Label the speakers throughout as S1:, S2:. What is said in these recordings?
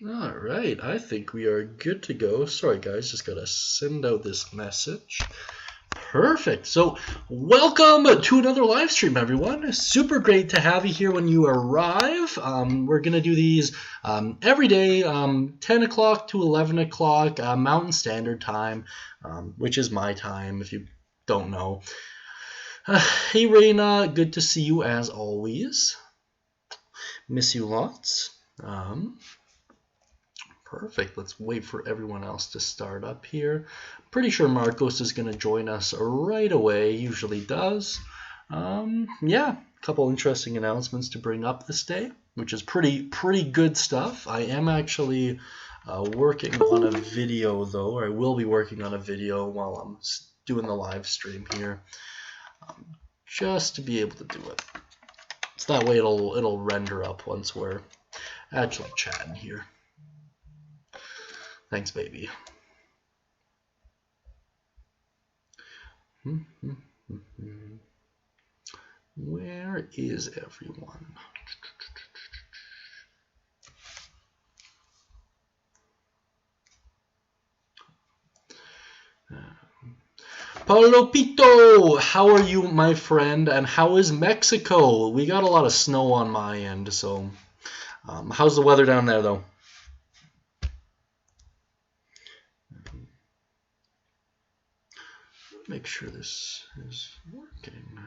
S1: All right, I think we are good to go. Sorry, guys, just gotta send out this message. Perfect. So, welcome to another live stream, everyone. Super great to have you here when you arrive. We're gonna do these every day, 10 o'clock to 11 o'clock Mountain Standard Time, which is my time if you don't know. Hey, Reina, good to see you as always. Miss you lots. Perfect. Let's wait for everyone else to start up here. Pretty sure Marcos is going to join us right away. Usually does. Yeah, a couple interesting announcements to bring up this day, which is pretty good stuff. I am actually working on a video though, or I will be working on a video while I'm doing the live stream here, just to be able to do it. So that way it'll render up once we're actually chatting here. Thanks, baby. Where is everyone? Paulo Pito, how are you, my friend? And how is Mexico? We got a lot of snow on my end, so how's the weather down there, though? Make sure this is working.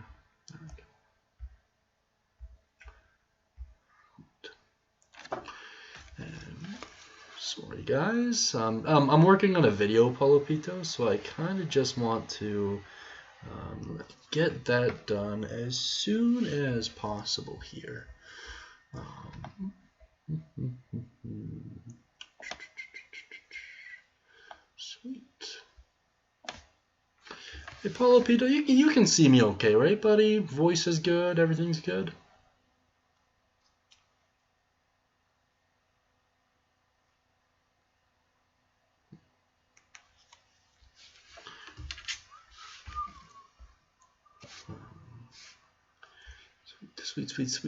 S1: There we go. And sorry, guys. I'm working on a video, Paulo Pito, so I kind of just want to get that done as soon as possible here. Sweet. Hey, Paulo Pito, you can see me okay, right, buddy? Voice is good, everything's good?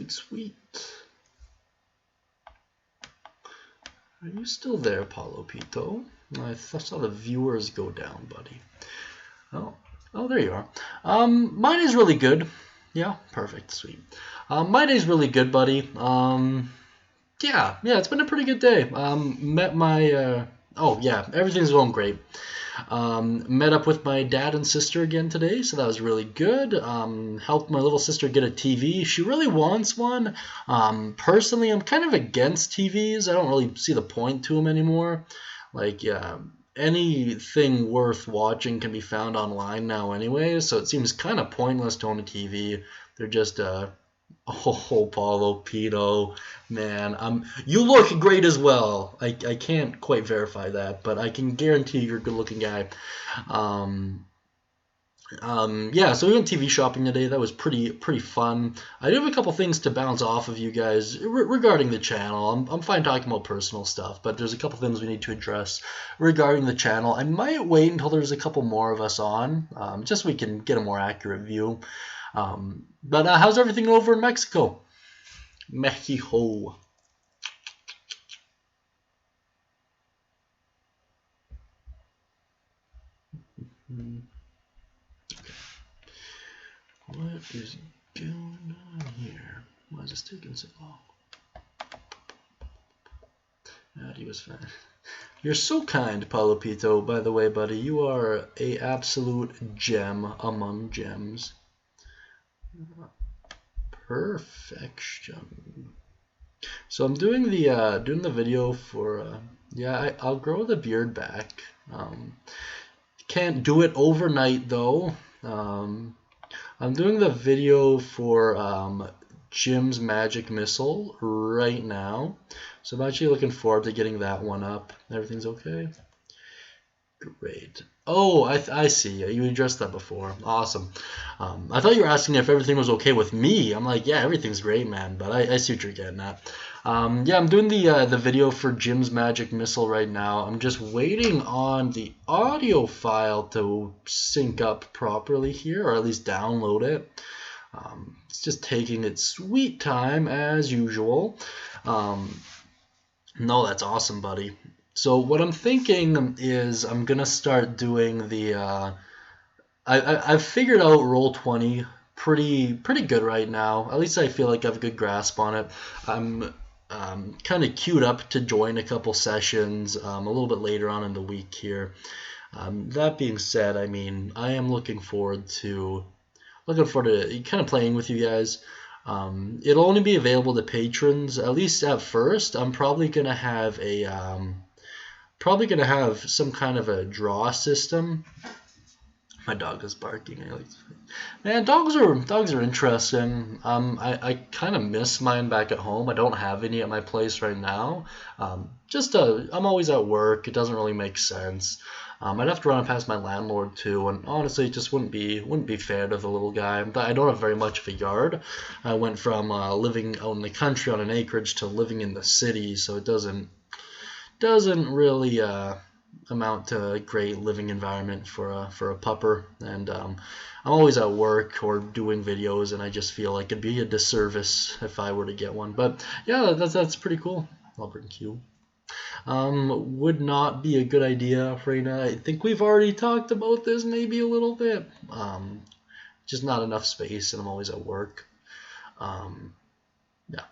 S1: Sweet. Are you still there, Paulo Pito? I saw the viewers go down, buddy. Oh, there you are. My day's really good. Yeah, perfect, sweet. My day's really good, buddy. Yeah, it's been a pretty good day. Met my, everything's going great. Met up with my dad and sister again today, so that was really good. Helped my little sister get a TV. She really wants one. Personally, I'm kind of against TVs. I don't really see the point to them anymore. Like, anything worth watching can be found online now anyway, so it seems kind of pointless to own a TV. They're just Paulo Pito, man, you look great as well. I can't quite verify that, but I can guarantee you're a good-looking guy. So we went TV shopping today. That was pretty fun. I do have a couple things to bounce off of you guys regarding the channel. I'm fine talking about personal stuff, but there's a couple things we need to address regarding the channel. I might wait until there's a couple more of us on, just so we can get a more accurate view. But how's everything over in Mexico? Mexico. What is going on here? Why is this taking so long? He was fine. You're so kind, Paulo Pito, by the way, buddy. You are a absolute gem among gems. Perfection. So I'm doing the video for I'll grow the beard back. Can't do it overnight though. I'm doing the video for Jim's Magic Missile right now, so I'm actually looking forward to getting that one up. Everything's okay? Great. Oh, I see. You addressed that before. Awesome. I thought you were asking if everything was okay with me. I'm like, yeah, everything's great, man. But I see what you're getting at. I'm doing the video for Jim's Magic Missile right now. I'm just waiting on the audio file to sync up properly here, or at least download it. It's just taking its sweet time as usual. No, that's awesome, buddy. So what I'm thinking is I'm gonna start doing the. I've figured out Roll20 pretty good right now. At least I feel like I have a good grasp on it. I'm kind of queued up to join a couple sessions a little bit later on in the week here. That being said, I mean I am looking forward to kind of playing with you guys. It'll only be available to patrons, at least at first. I'm probably gonna have some kind of a draw system. My dog is barking. Man, dogs are interesting. I kind of miss mine back at home. I don't have any at my place right now. I'm always at work. It doesn't really make sense. I'd have to run past my landlord too, and honestly, it just wouldn't be fair to the little guy. I don't have very much of a yard. I went from living out in the country on an acreage to living in the city, so it doesn't really amount to a great living environment for a pupper. And I'm always at work or doing videos, and I just feel like it'd be a disservice if I were to get one. But yeah, that's pretty cool. Albert and Q. Would not be a good idea, Reina. I think we've already talked about this maybe a little bit. Just not enough space, and I'm always at work. Yeah.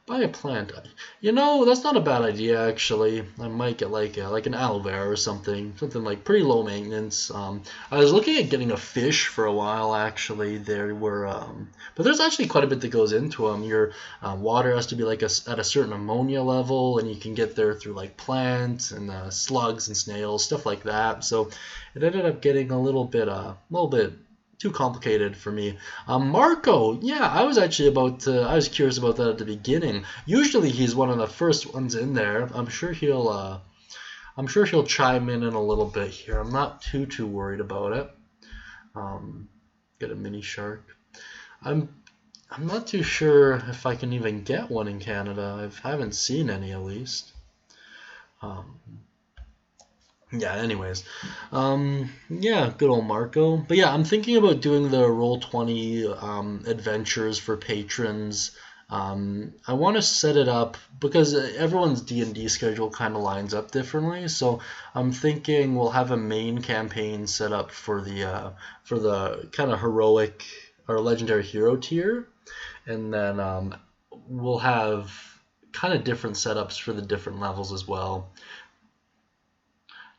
S1: Buy a plant. That's not a bad idea actually. I might get like an aloe vera or something like pretty low maintenance. I was looking at getting a fish for a while actually. But there's actually quite a bit that goes into them. Your water has to be like at a certain ammonia level, and you can get there through like plants and slugs and snails, stuff like that. So it ended up getting a little bit too complicated for me. Marco, yeah, I was curious about that at the beginning. Usually he's one of the first ones in there. I'm sure he'll chime in a little bit here. I'm not too worried about it. Get a mini shark. I'm not too sure if I can even get one in Canada. I haven't seen any at least. Yeah, anyways. Yeah, good old Marco. But yeah, I'm thinking about doing the Roll20 adventures for patrons. I want to set it up because everyone's D&D schedule kind of lines up differently. So I'm thinking we'll have a main campaign set up for the kind of heroic or legendary hero tier, and then we'll have kind of different setups for the different levels as well.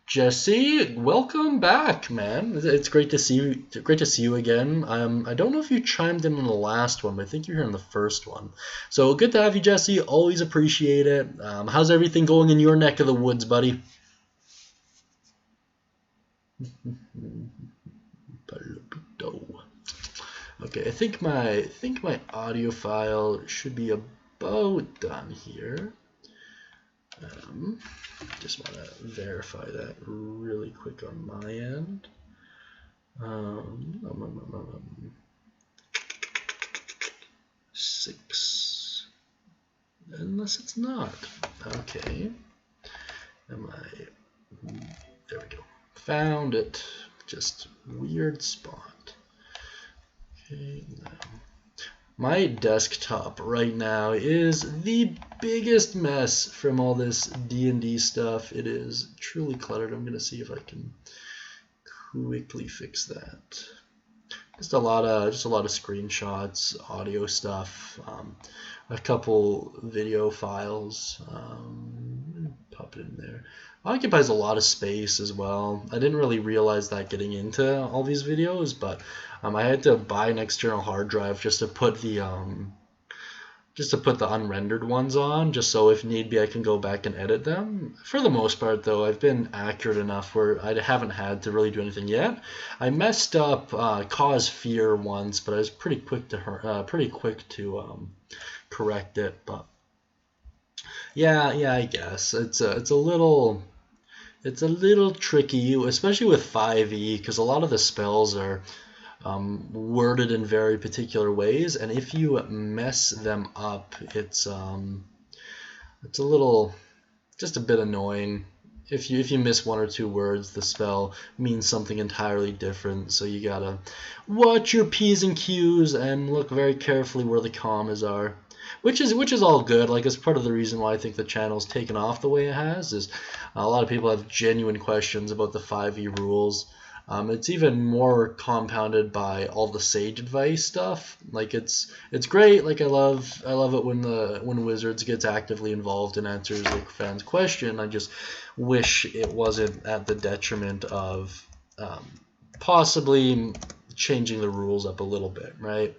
S1: Jesse, welcome back, man. It's great to see you. Great to see you again. I don't know if you chimed in on the last one, but I think you're here in the first one. So good to have you, Jesse. Always appreciate it. How's everything going in your neck of the woods, buddy? Okay, I think my audio file should be about done here. Just want to verify that really quick on my end. 6, unless it's not. Okay. There we go. Found it. Just weird spot. Okay, now. My desktop right now is the biggest mess from all this D&D stuff. It is truly cluttered. I'm going to see if I can quickly fix that. Just a lot of screenshots, audio stuff, a couple video files. Pop it in there. Occupies a lot of space as well. I didn't really realize that getting into all these videos, but I had to buy an external hard drive just to put the unrendered ones on, just so if need be I can go back and edit them. For the most part, though, I've been accurate enough where I haven't had to really do anything yet. I messed up Cause Fear once, but I was pretty quick to correct it. But yeah, I guess it's a little tricky, especially with 5e, because a lot of the spells are worded in very particular ways, and if you mess them up, it's a little, just a bit annoying. If you miss one or two words, the spell means something entirely different. So you gotta watch your P's and Q's and look very carefully where the commas are. which is all good. Like, it's part of the reason why I think the channel's taken off the way it has. Is a lot of people have genuine questions about the 5e rules. It's even more compounded by all the Sage advice stuff. Like, it's great. Like, I love it when Wizards gets actively involved and answers like fans' question. I just wish it wasn't at the detriment of possibly changing the rules up a little bit, right?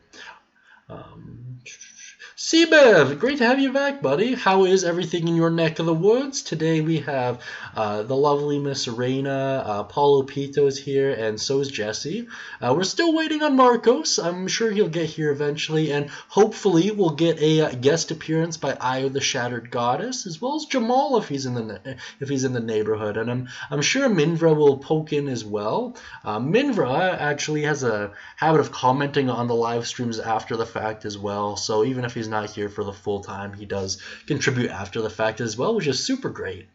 S1: Seabev, great to have you back, buddy. How is everything in your neck of the woods? Today we have the lovely Miss Reina. Paulo Pito is here, and so is Jesse. We're still waiting on Marcos. I'm sure he'll get here eventually, and hopefully we'll get a guest appearance by Io the Shattered Goddess, as well as Jamal if he's in the neighborhood. And I'm sure Minvra will poke in as well. Minvra actually has a habit of commenting on the live streams after the fact as well. So even if he's not here for the full time, he does contribute after the fact as well, which is super great.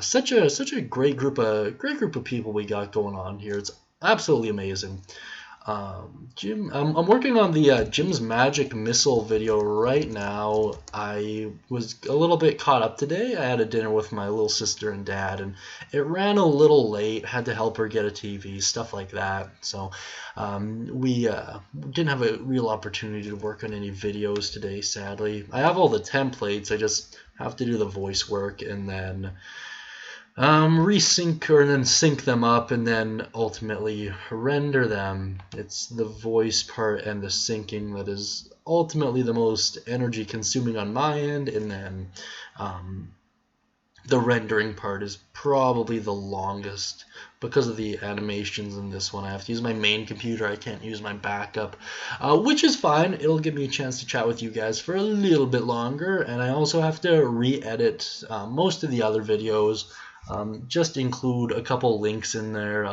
S1: Such a great group of people we got going on here. It's absolutely amazing. Jim, I'm working on the Jim's Magic Missile video right now. I was a little bit caught up today. I had a dinner with my little sister and dad, and it ran a little late. Had to help her get a TV, stuff like that. So we didn't have a real opportunity to work on any videos today, sadly. I have all the templates. I just have to do the voice work and then resync or then sync them up and then ultimately render them. It's the voice part and the syncing that is ultimately the most energy consuming on my end, and then the rendering part is probably the longest because of the animations in this one. I have to use my main computer. I can't use my backup, which is fine. It'll give me a chance to chat with you guys for a little bit longer, and I also have to re-edit most of the other videos. Just include a couple links in there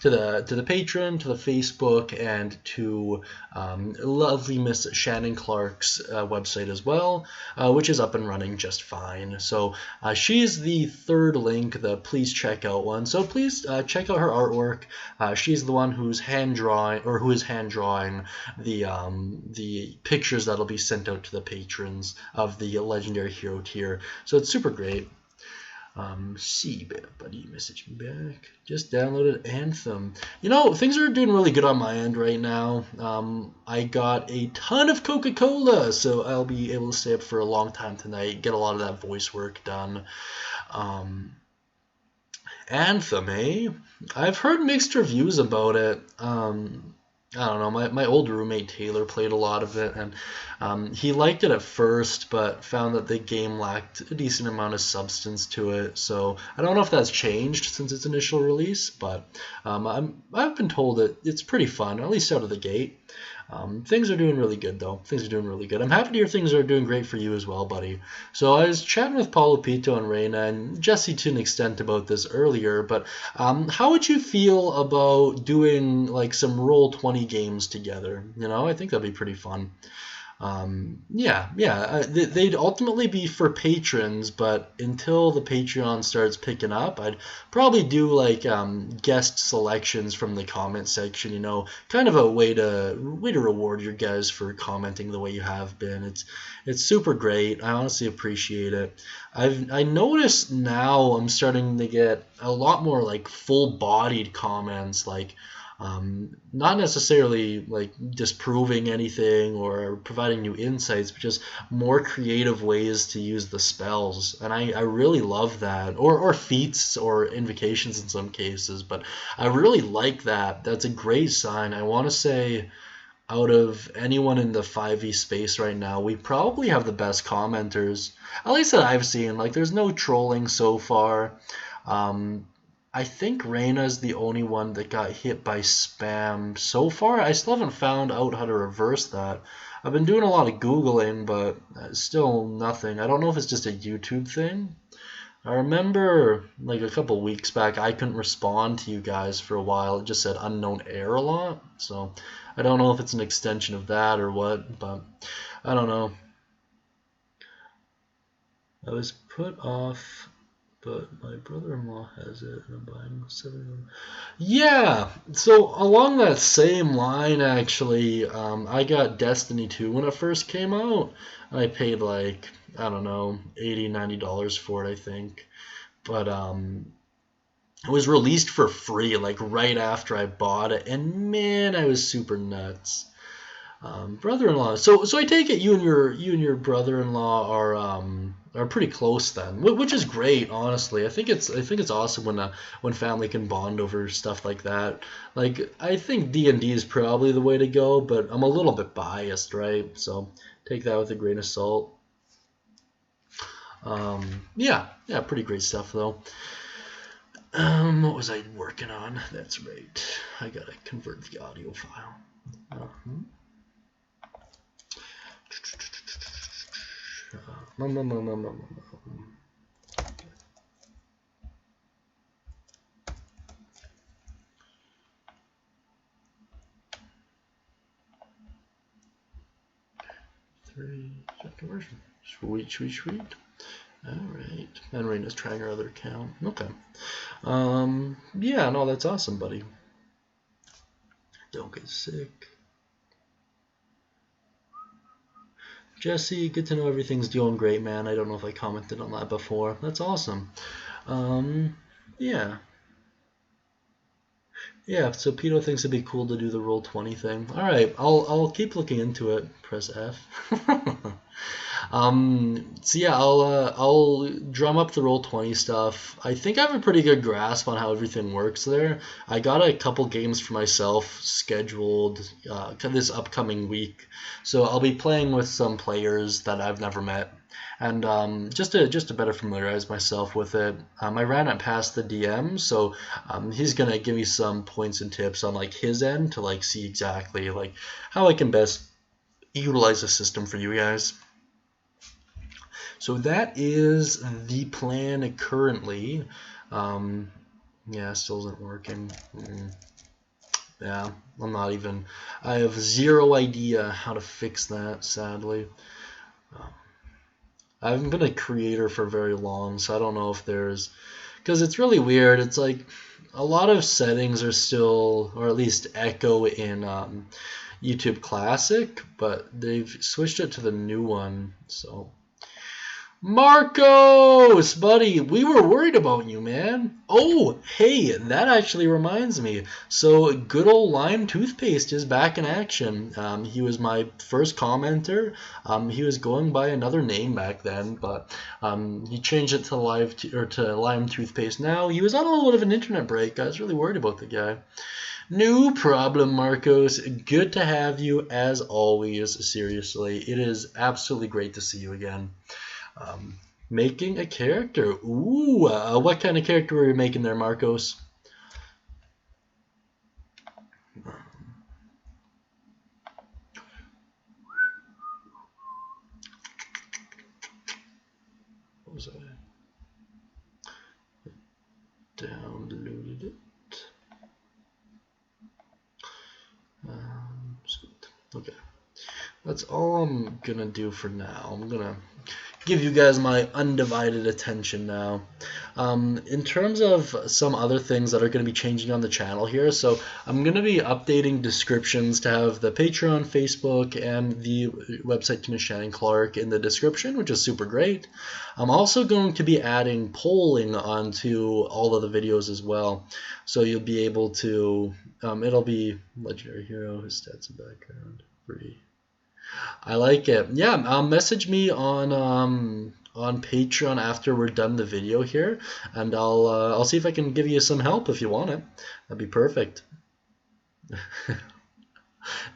S1: to the Patreon, to the Facebook, and to lovely Miss Shannon Clark's website as well, which is up and running just fine. So she's the third link, the please check out one. So please check out her artwork. She's the one who is hand drawing the pictures that'll be sent out to the patrons of the Legendary Hero tier. So it's super great. Buddy, message me back. Just downloaded Anthem. You know, things are doing really good on my end right now. I got a ton of Coca-Cola, so I'll be able to stay up for a long time tonight, get a lot of that voice work done. Anthem, eh? I've heard mixed reviews about it. I don't know, my old roommate Taylor played a lot of it, and he liked it at first, but found that the game lacked a decent amount of substance to it. So I don't know if that's changed since its initial release, but I've been told that it's pretty fun, at least out of the gate. Things are doing really good, though. Things are doing really good. I'm happy to hear things are doing great for you as well, buddy. So I was chatting with Paulo Pito and Reina and Jesse to an extent about this earlier, but how would you feel about doing like some Roll20 games together? You know, I think that'd be pretty fun. They'd ultimately be for patrons, but until the Patreon starts picking up, I'd probably do like guest selections from the comment section. You know, kind of a way to reward your guys for commenting the way you have been. It's super great. I honestly appreciate it. I noticed now I'm starting to get a lot more like full-bodied comments, like. Not necessarily like disproving anything or providing new insights, but just more creative ways to use the spells, and I really love that, or feats or invocations in some cases, but I really like that. That's a great sign. I want to say out of anyone in the 5e space right now, we probably have the best commenters, at least that I've seen. Like, there's no trolling so far. I think Reina's the only one that got hit by spam so far. I still haven't found out how to reverse that. I've been doing a lot of Googling, but still nothing. I don't know if it's just a YouTube thing. I remember like a couple weeks back, I couldn't respond to you guys for a while. It just said unknown error a lot. So I don't know if it's an extension of that or what, but I don't know. I was put off but my brother-in-law has it, and I'm buying 7. Yeah, so along that same line, actually, I got Destiny 2 when it first came out. I paid like, I don't know, $80-90 for it, I think. But it was released for free, like right after I bought it, and man, I was super nuts. Brother-in-law. So I take it you and your brother-in-law are pretty close then, which is great. Honestly, I think it's awesome when family can bond over stuff like that. Like I think D&D is probably the way to go, but I'm a little bit biased, right? So take that with a grain of salt. Yeah, pretty great stuff though. What was I working on? That's right. I gotta convert the audio file. Uh-huh. 3 conversion. Sweet. Alright. And Raina's trying her other account. Okay. Yeah, no, that's awesome, buddy. Don't get sick. Jesse, good to know everything's doing great, man. I don't know if I commented on that before. That's awesome. Yeah. Yeah, so Pito thinks it'd be cool to do the Roll20 thing. All right, I'll keep looking into it. Press F. So yeah, I'll drum up the Roll20 stuff. I think I have a pretty good grasp on how everything works there. I got a couple games for myself scheduled this upcoming week, so I'll be playing with some players that I've never met. And just to better familiarize myself with it, I ran it past the DM, so he's gonna give me some points and tips on like his end to like see exactly like how I can best utilize the system for you guys. So that is the plan currently. Yeah, still isn't working. Yeah, I'm not even. I have zero idea how to fix that, sadly. I haven't been a creator for very long, so I don't know if there's... Because it's really weird. It's like a lot of settings are still, or at least echo in YouTube Classic, but they've switched it to the new one, so... Marcos, buddy, we were worried about you, man. Oh, hey, that actually reminds me. So, good old Lime Toothpaste is back in action. He was my first commenter. He was going by another name back then, but he changed it to Lime Toothpaste now. He was on a little bit of an internet break. I was really worried about the guy. No problem, Marcos. Good to have you as always. Seriously, it is absolutely great to see you again. Making a character. Ooh, what kind of character were you making there, Marcos? What was I? Downloaded it. Okay. That's all I'm gonna do for now. I'm gonna give you guys my undivided attention now. In terms of some other things that are going to be changing on the channel here, so I'm going to be updating descriptions to have the Patreon, Facebook, and the website to Miss Shannon Clark in the description, which is super great. I'm also going to be adding polling onto all of the videos as well, so you'll be able to, it'll be legendary hero, his stats and background, free. I like it. Yeah, message me on Patreon after we're done the video here, and I'll see if I can give you some help if you want it. That'd be perfect.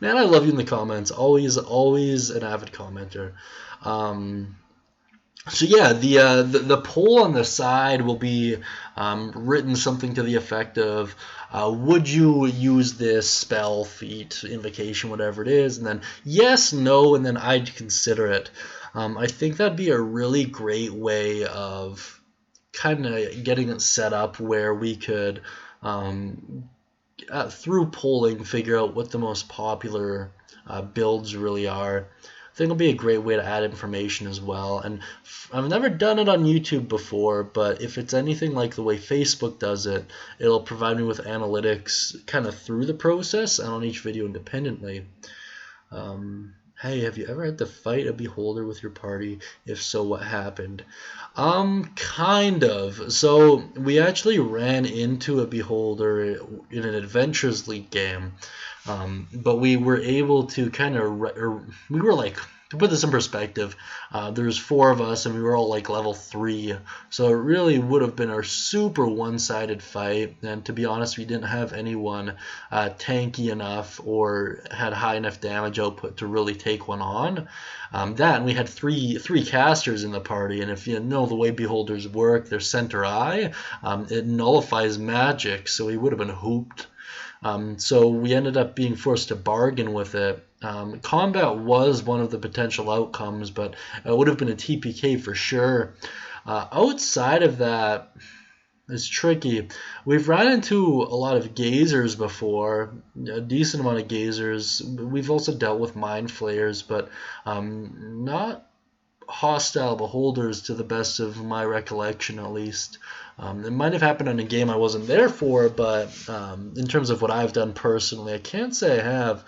S1: Man, I love you in the comments. Always an avid commenter. So yeah, the poll on the side will be written something to the effect of, would you use this spell, feat, invocation, whatever it is, and then yes, no, and then I'd consider it. I think that'd be a really great way of kind of getting it set up where we could, through polling, figure out what the most popular builds really are think it'll be a great way to add information as well. And I've never done it on YouTube before, but if it's anything like the way Facebook does it, it'll provide me with analytics kind of through the process and on each video independently. Hey, have you ever had to fight a beholder with your party? If so, what happened? Kind of. So we actually ran into a beholder in an Adventures League game, but we were able to kind of, we were like, to put this in perspective, there's 4 of us and we were all like level 3, so it really would have been a super one-sided fight. And to be honest, we didn't have anyone tanky enough or had high enough damage output to really take one on. That, and we had three casters in the party, and if you know the way beholders work, their center eye, it nullifies magic, so we would have been hooped. So we ended up being forced to bargain with it. Combat was one of the potential outcomes, but it would have been a TPK for sure. Outside of that, it's tricky. We've ran into a lot of gazers before, a decent amount of gazers. We've also dealt with mind flayers, but not hostile beholders to the best of my recollection, at least. It might have happened in a game I wasn't there for, but in terms of what I've done personally, I can't say I have.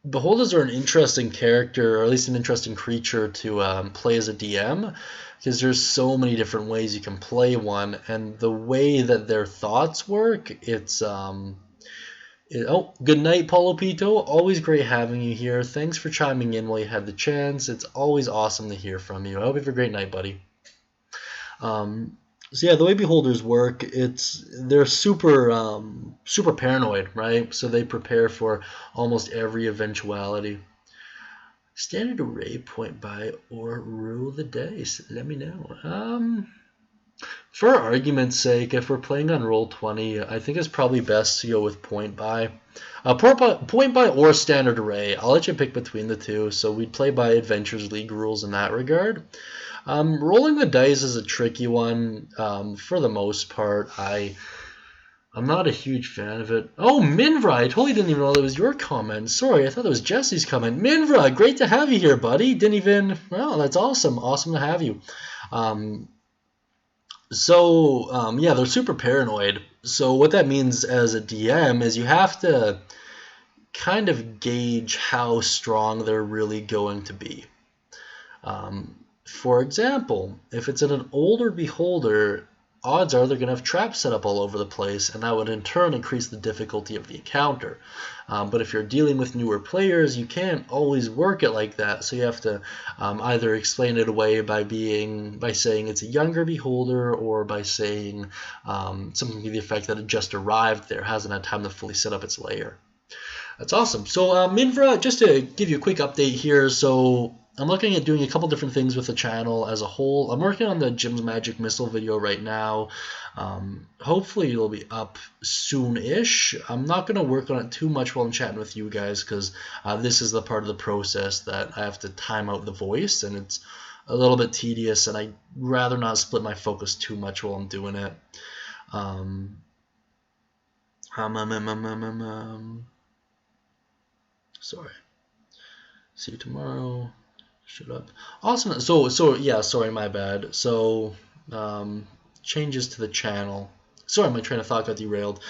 S1: Beholders are an interesting character, or at least an interesting creature to play as a DM, because there's so many different ways you can play one, and the way that their thoughts work, it's oh, good night, Paulo Pito. Always great having you here. Thanks for chiming in while you had the chance. It's always awesome to hear from you. I hope you have a great night, buddy. So yeah, the way beholders work, they're super paranoid, right? So they prepare for almost every eventuality. Standard array, point by, or rule the dice. Let me know. For argument's sake, if we're playing on Roll20, I think it's probably best to go with point by. Point by or standard array. I'll let you pick between the two. So we'd play by Adventures League rules in that regard. Rolling the dice is a tricky one. For the most part, I'm not a huge fan of it. Oh, Minvra, I totally didn't even know that was your comment. Sorry, I thought it was Jesse's comment. Minvra, great to have you here, buddy. Didn't even, well, that's awesome. Awesome to have you. Yeah, they're super paranoid. So what that means as a DM is you have to kind of gauge how strong they're really going to be. For example, if it's an older beholder, odds are they're going to have traps set up all over the place, and that would in turn increase the difficulty of the encounter. But if you're dealing with newer players, you can't always work it like that, so you have to either explain it away by saying it's a younger beholder, or by saying something to the effect that it just arrived there, hasn't had time to fully set up its lair. That's awesome. So Minvra, just to give you a quick update here, so I'm looking at doing a couple different things with the channel as a whole. I'm working on the Jim's Magic Missile video right now. Hopefully it'll be up soon-ish. I'm not going to work on it too much while I'm chatting with you guys, because this is the part of the process that I have to time out the voice, and it's a little bit tedious, and I'd rather not split my focus too much while I'm doing it. Sorry. See you tomorrow. Shut up. Awesome. So yeah, sorry, my bad. So changes to the channel. Sorry, my train of thought got derailed.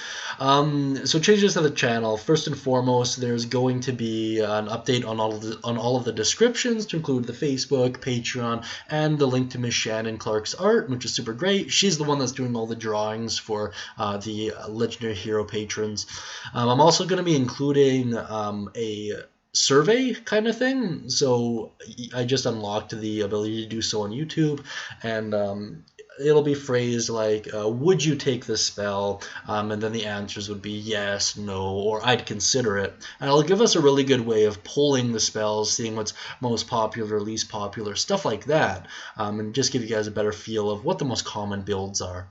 S1: So changes to the channel. First and foremost, there's going to be an update on all of the descriptions, to include the Facebook, Patreon, and the link to Miss Shannon Clark's art, which is super great. She's the one that's doing all the drawings for the Legendary Hero patrons. I'm also going to be including a survey kind of thing. So I just unlocked the ability to do so on YouTube, and it'll be phrased like, would you take this spell? And then the answers would be yes, no, or I'd consider it. And it'll give us a really good way of polling the spells, seeing what's most popular, least popular, stuff like that, and just give you guys a better feel of what the most common builds are.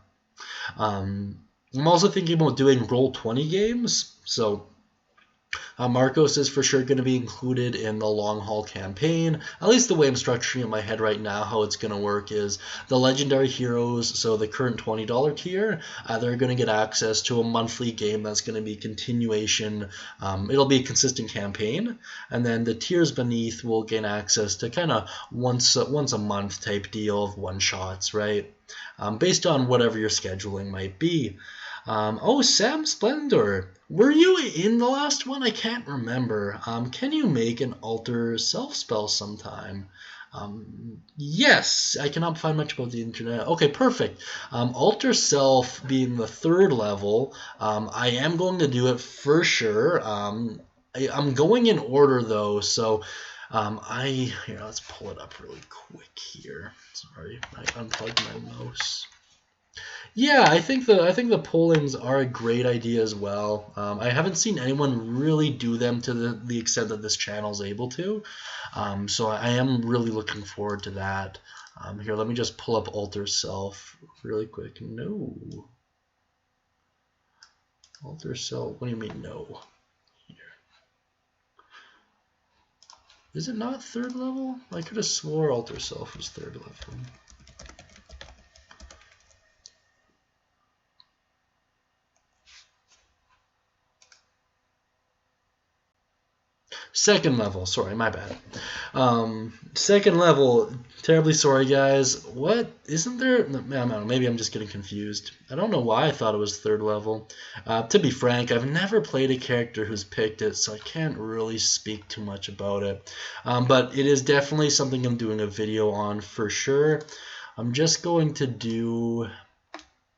S1: I'm also thinking about doing Roll20 games, so Marcos is for sure going to be included in the long haul campaign. At least the way I'm structuring it in my head right now, how it's going to work is the legendary heroes, so the current $20 tier, they're going to get access to a monthly game that's going to be continuation. It'll be a consistent campaign, and then the tiers beneath will gain access to kind of once a month type deal of one shots, right? Based on whatever your scheduling might be. Oh, Sam Splendor, were you in the last one? I can't remember. Can you make an alter self spell sometime? Yes, I cannot find much about the internet. Okay, perfect. Alter self being the third level, I am going to do it for sure. I'm going in order though, so here, let's pull it up really quick here. Sorry, I unplugged my mouse. Yeah, I think the pollings are a great idea as well. I haven't seen anyone really do them to the extent that this channel is able to. So I am really looking forward to that. Here, let me just pull up Alter Self really quick. No. Alter Self, what do you mean no? Here. Is it not third level? I could have swore Alter Self was third level. Second level, sorry, my bad. Second level, terribly sorry, guys. What? Isn't there? I don't know, maybe I'm just getting confused. I don't know why I thought it was third level. To be frank, I've never played a character who's picked it, so I can't really speak too much about it. But it is definitely something I'm doing a video on for sure. I'm just going to do...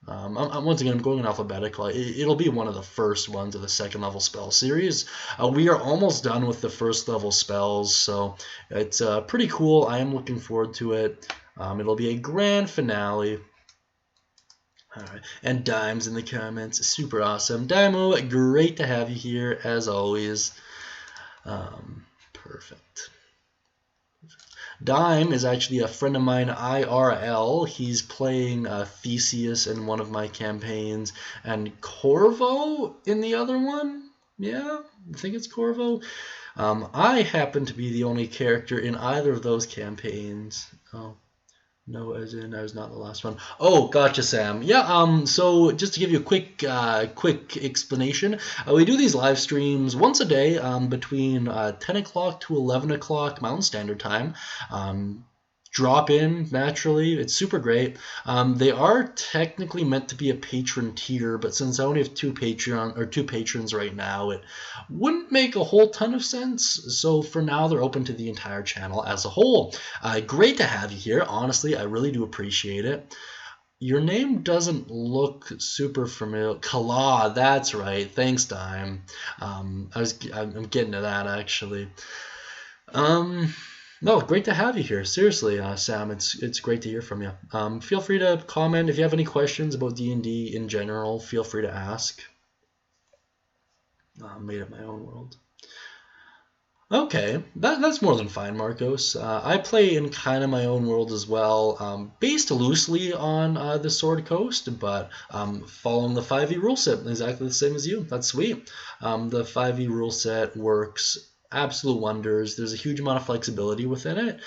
S1: once again, I'm going in alphabetical. It'll be one of the first ones of the second level spell series. We are almost done with the first level spells, so it's pretty cool. I am looking forward to it. It'll be a grand finale. All right. And Dimes in the comments, super awesome. Daimo, great to have you here as always. Perfect. Dime is actually a friend of mine, IRL. He's playing Theseus in one of my campaigns, and Corvo in the other one. Yeah, I think it's Corvo. I happen to be the only character in either of those campaigns. Oh. No, as in I was not the last one. Oh, gotcha, Sam. Yeah. So just to give you a quick explanation, we do these live streams once a day between 10 o'clock to 11 o'clock Mountain Standard Time. Drop in naturally. It's super great. They are technically meant to be a patron tier, but since I only have two patrons right now, it wouldn't make a whole ton of sense. So for now, they're open to the entire channel as a whole. Great to have you here. Honestly, I really do appreciate it. Your name doesn't look super familiar. Kala, that's right. Thanks, Dime. I'm getting to that actually. No, great to have you here. Seriously, Sam, it's great to hear from you. Feel free to comment if you have any questions about D&D in general. Feel free to ask. Made up my own world. Okay, that's more than fine, Marcos. I play in kind of my own world as well, based loosely on the Sword Coast, but following the 5e rule set, exactly the same as you. That's sweet. The 5e rule set works absolute wonders. There's a huge amount of flexibility within it.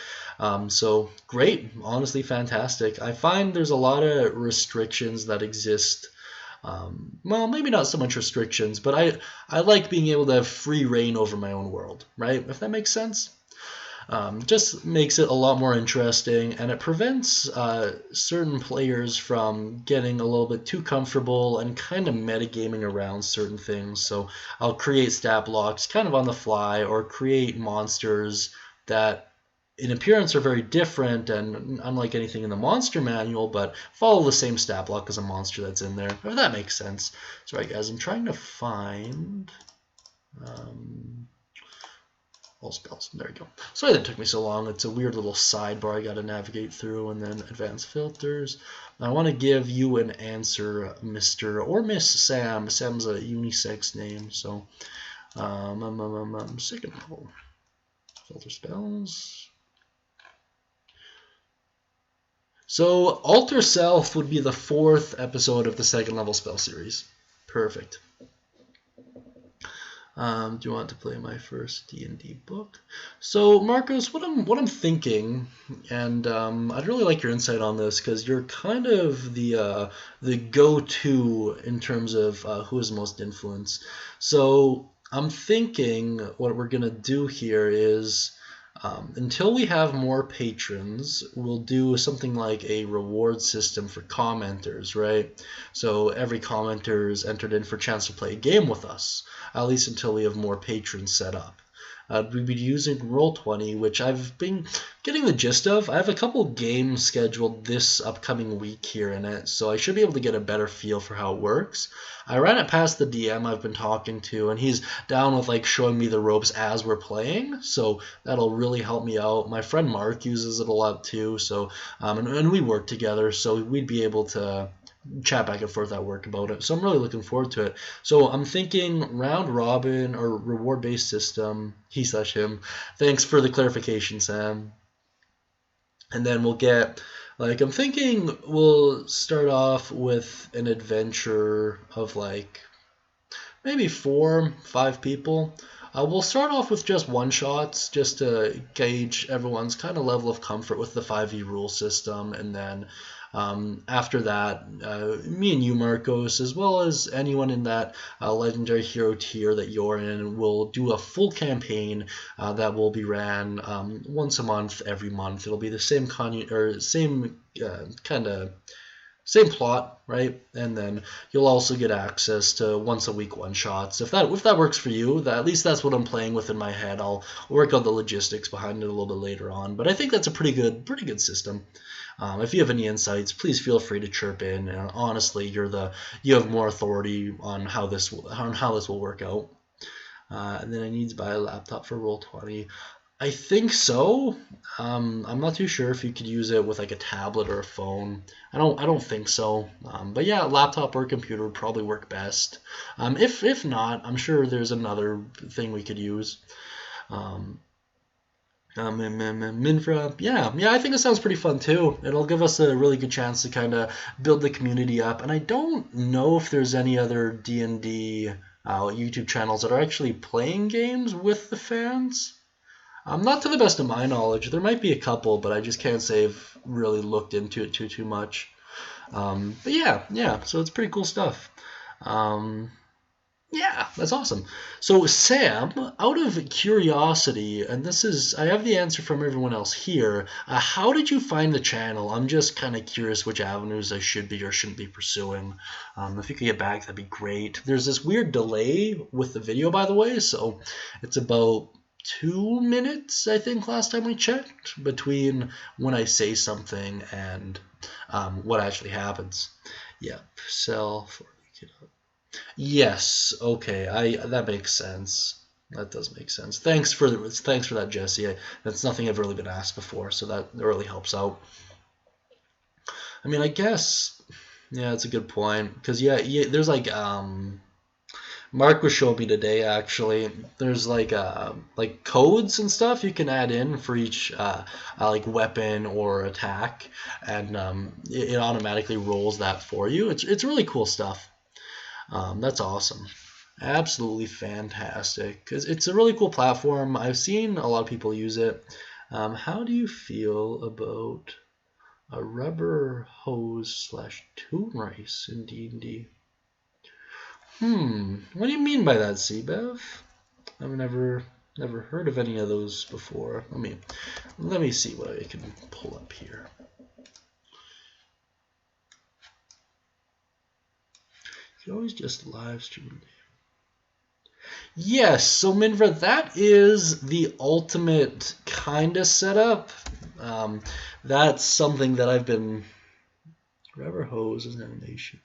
S1: So great, honestly fantastic. I find there's a lot of restrictions that exist. Well, maybe not so much restrictions, but I like being able to have free reign over my own world, right? If that makes sense. Just makes it a lot more interesting, and it prevents certain players from getting a little bit too comfortable and kind of metagaming around certain things. So I'll create stat blocks kind of on the fly, or create monsters that in appearance are very different and unlike anything in the monster manual, but follow the same stat block as a monster that's in there, if that makes sense. Sorry guys, I'm trying to find... all spells. There we go. Sorry that took me so long. It's a weird little sidebar I got to navigate through, and then advanced filters. I want to give you an answer, Mr. or Miss Sam. Sam's a unisex name, so second level. Filter spells. So Alter Self would be the 4th episode of the second level spell series. Perfect. Do you want to play my first D&D book? So, Marcos, what I'm thinking, and I'd really like your insight on this because you're kind of the go-to in terms of who is most influenced. So, I'm thinking what we're gonna do here is. Until we have more patrons, we'll do something like a reward system for commenters, right? So every commenter is entered in for a chance to play a game with us, at least until we have more patrons set up. We'd be using Roll20, which I've been getting the gist of. I have a couple games scheduled this upcoming week here in it, so I should be able to get a better feel for how it works. I ran it past the DM I've been talking to, and he's down with like showing me the ropes as we're playing, so that'll really help me out. My friend Mark uses it a lot too, so and we work together, so we'd be able to chat back and forth at work about it. So I'm really looking forward to it. So I'm thinking round robin or reward based system. He/him. Thanks for the clarification, Sam. And then we'll get like I'm thinking we'll start off with an adventure of like maybe 4, 5 people. We'll start off with just one shots just to gauge everyone's kind of level of comfort with the 5e rule system, and then after that, me and you, Marcos, as well as anyone in that legendary hero tier that you're in, will do a full campaign that will be ran once a month, every month. It'll be the same same plot, right? And then you'll also get access to once a week one shots. If that works for you, at least that's what I'm playing with in my head. I'll work out the logistics behind it a little bit later on, but I think that's a pretty good system. If you have any insights, please feel free to chirp in. And honestly, you have more authority on how this will work out. And then I need to buy a laptop for Roll20. I think so. I'm not too sure if you could use it with like a tablet or a phone. I don't think so. But yeah, laptop or computer would probably work best. If not, I'm sure there's another thing we could use. Minfra, yeah, I think it sounds pretty fun too. It'll give us a really good chance to kind of build the community up. And I don't know if there's any other D&D YouTube channels that are actually playing games with the fans. Not to the best of my knowledge. There might be a couple, but I just can't say I've really looked into it too much. But yeah, so it's pretty cool stuff. Yeah, that's awesome. So Sam, out of curiosity, and I have the answer from everyone else here. How did you find the channel? I'm just kind of curious which avenues I should be or shouldn't be pursuing. If you could get back, that'd be great. There's this weird delay with the video, by the way, so it's about 2 minutes, I think, last time we checked, between when I say something and what actually happens. Yep, sell for yes, okay, that makes sense. That does make sense. Thanks for that, Jesse. That's nothing I've really been asked before, so that really helps out. I mean, I guess, yeah, that's a good point. Because yeah, there's like Mark was showing me today, actually. There's like codes and stuff you can add in for each like weapon or attack, and it automatically rolls that for you. It's really cool stuff. That's awesome. Absolutely fantastic. Because it's a really cool platform. I've seen a lot of people use it. How do you feel about a rubber hose / toon rice in D&D? What do you mean by that, CBev? I've never heard of any of those before. Let me see what I can pull up here. You can always just live stream. Yes, so Minvra, that is the ultimate kind of setup. That's something that I've been. Rubber hose is an animation.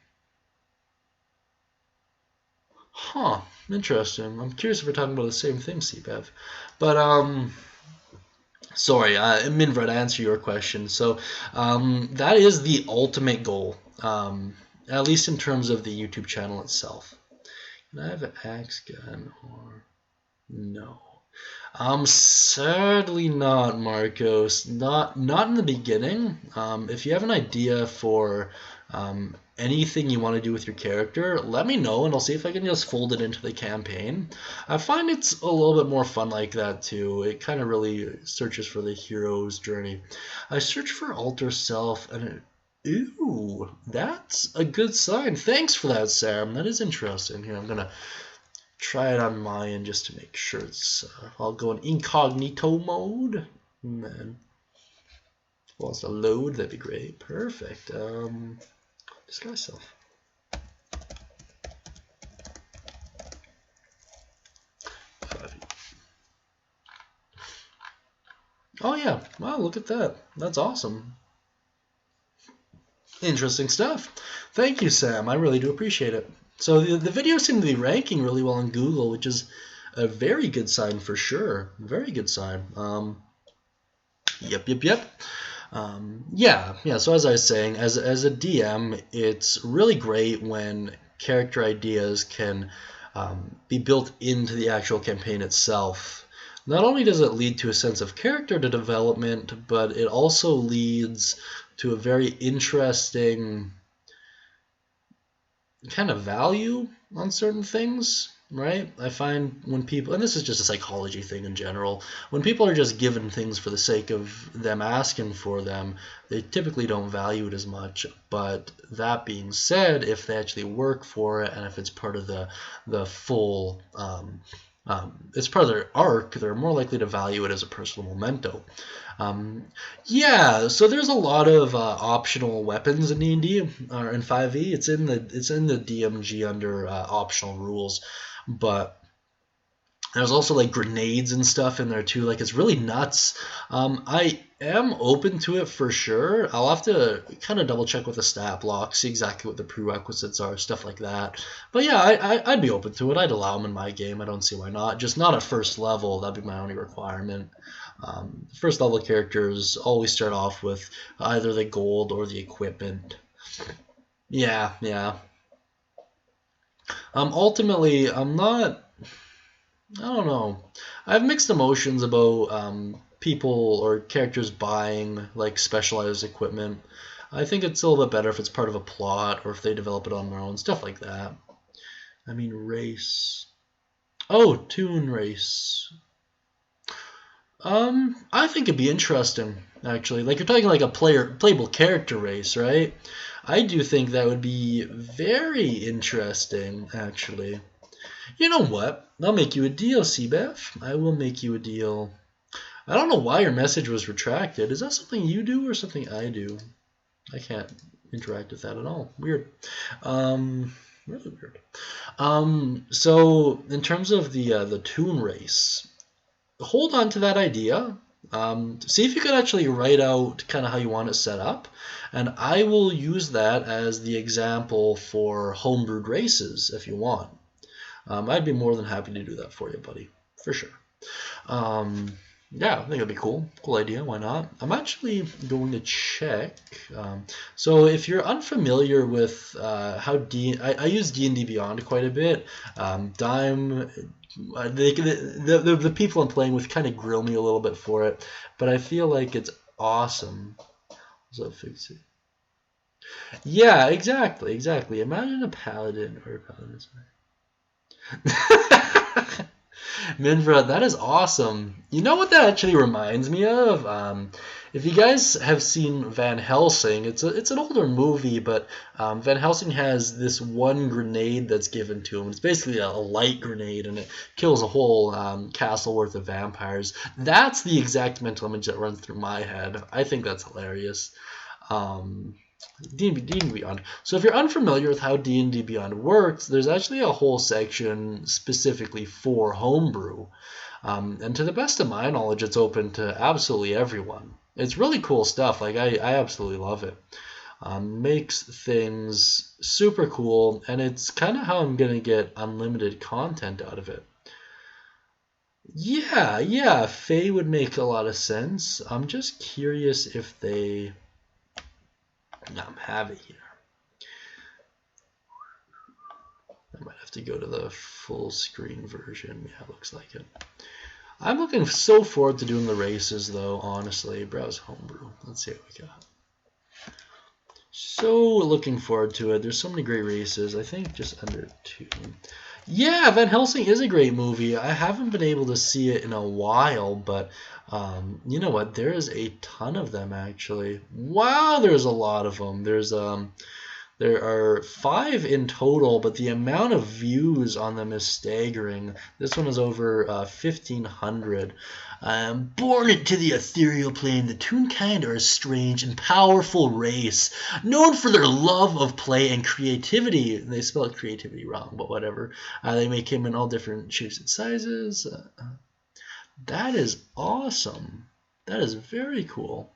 S1: Huh, interesting. I'm curious if we're talking about the same thing, CBev. But, sorry, Minvra, to answer your question. So, that is the ultimate goal, at least in terms of the YouTube channel itself. Can I have an axe gun or no? Sadly not, Marcos. Not in the beginning. If you have an idea for anything you want to do with your character, let me know and I'll see if I can just fold it into the campaign. I find it's a little bit more fun like that too. It kind of really searches for the hero's journey. I search for alter self and ooh, that's a good sign. Thanks for that, Sam. That is interesting. Here, I'm gonna try it on my end just to make sure it's. I'll go in incognito mode. And then if it wants to load, that'd be great. Perfect. Disguise self. Oh yeah! Wow, look at that. That's awesome. Interesting stuff. Thank you, Sam. I really do appreciate it. So the videos seem to be ranking really well on Google, which is a very good sign for sure. Very good sign. Yep. Yeah. So as I was saying, as a DM, it's really great when character ideas can be built into the actual campaign itself. Not only does it lead to a sense of character development, but it also leads to a very interesting kind of value on certain things, right? I find when people, and this is just a psychology thing in general, when people are just given things for the sake of them asking for them, they typically don't value it as much. But that being said, if they actually work for it and if it's part of the full it's part of their arc, they're more likely to value it as a personal memento. Yeah, so there's a lot of optional weapons in D&D or in 5e. It's in the DMG under optional rules, but there's also like grenades and stuff in there too. Like it's really nuts. I am open to it for sure. I'll have to kind of double check with the stat block, see exactly what the prerequisites are, stuff like that. But yeah, I'd be open to it. I'd allow them in my game. I don't see why not. Just not at first level. That'd be my only requirement. First level characters always start off with either the gold or the equipment. Yeah. Ultimately, I'm not. I don't know. I have mixed emotions about people or characters buying like specialized equipment. I think it's a little bit better if it's part of a plot or if they develop it on their own, stuff like that. I mean, race. Oh, Toon race. I think it'd be interesting, actually. Like you're talking like a playable character race, right? I do think that would be very interesting, actually. You know what? I'll make you a deal, CBEF. I will make you a deal. I don't know why your message was retracted. Is that something you do or something I do? I can't interact with that at all. Weird. Really weird. So in terms of the Toon race, hold on to that idea. See if you could actually write out kind of how you want it set up, and I will use that as the example for homebrewed races if you want. I'd be more than happy to do that for you, buddy, for sure. Yeah, I think it'd be cool. Cool idea. Why not? I'm actually going to check. So if you're unfamiliar with how I use D&D Beyond quite a bit. Dime, the people I'm playing with kind of grill me a little bit for it, but I feel like it's awesome. So fix it. Yeah, exactly. Imagine a paladin or a paladin. Minvra, that is awesome. You know what that actually reminds me of? If you guys have seen Van Helsing, it's an older movie, but Van Helsing has this one grenade that's given to him. It's basically a light grenade, and it kills a whole castle worth of vampires. That's the exact mental image that runs through my head. I think that's hilarious. D&D Beyond. So if you're unfamiliar with how D&D Beyond works, there's actually a whole section specifically for homebrew. And to the best of my knowledge, it's open to absolutely everyone. It's really cool stuff. Like I absolutely love it. Makes things super cool, and it's kind of how I'm going to get unlimited content out of it. Yeah, Faye would make a lot of sense. I'm just curious if they have it here. I might have to go to the full screen version. Yeah, looks like it. I'm looking so forward to doing the races, though, honestly. Browse homebrew. Let's see what we got. So looking forward to it. There's so many great races. I think just under 2. Yeah, Van Helsing is a great movie. I haven't been able to see it in a while, but you know what? There's a ton of them, actually. Wow, there's a lot of them. There are 5 in total, but the amount of views on them is staggering. This one is over 1,500. Born into the ethereal plane, the Toonkind are a strange and powerful race, known for their love of play and creativity. They spelled creativity wrong, but whatever. They make him in all different shapes and sizes. That is awesome. That is very cool.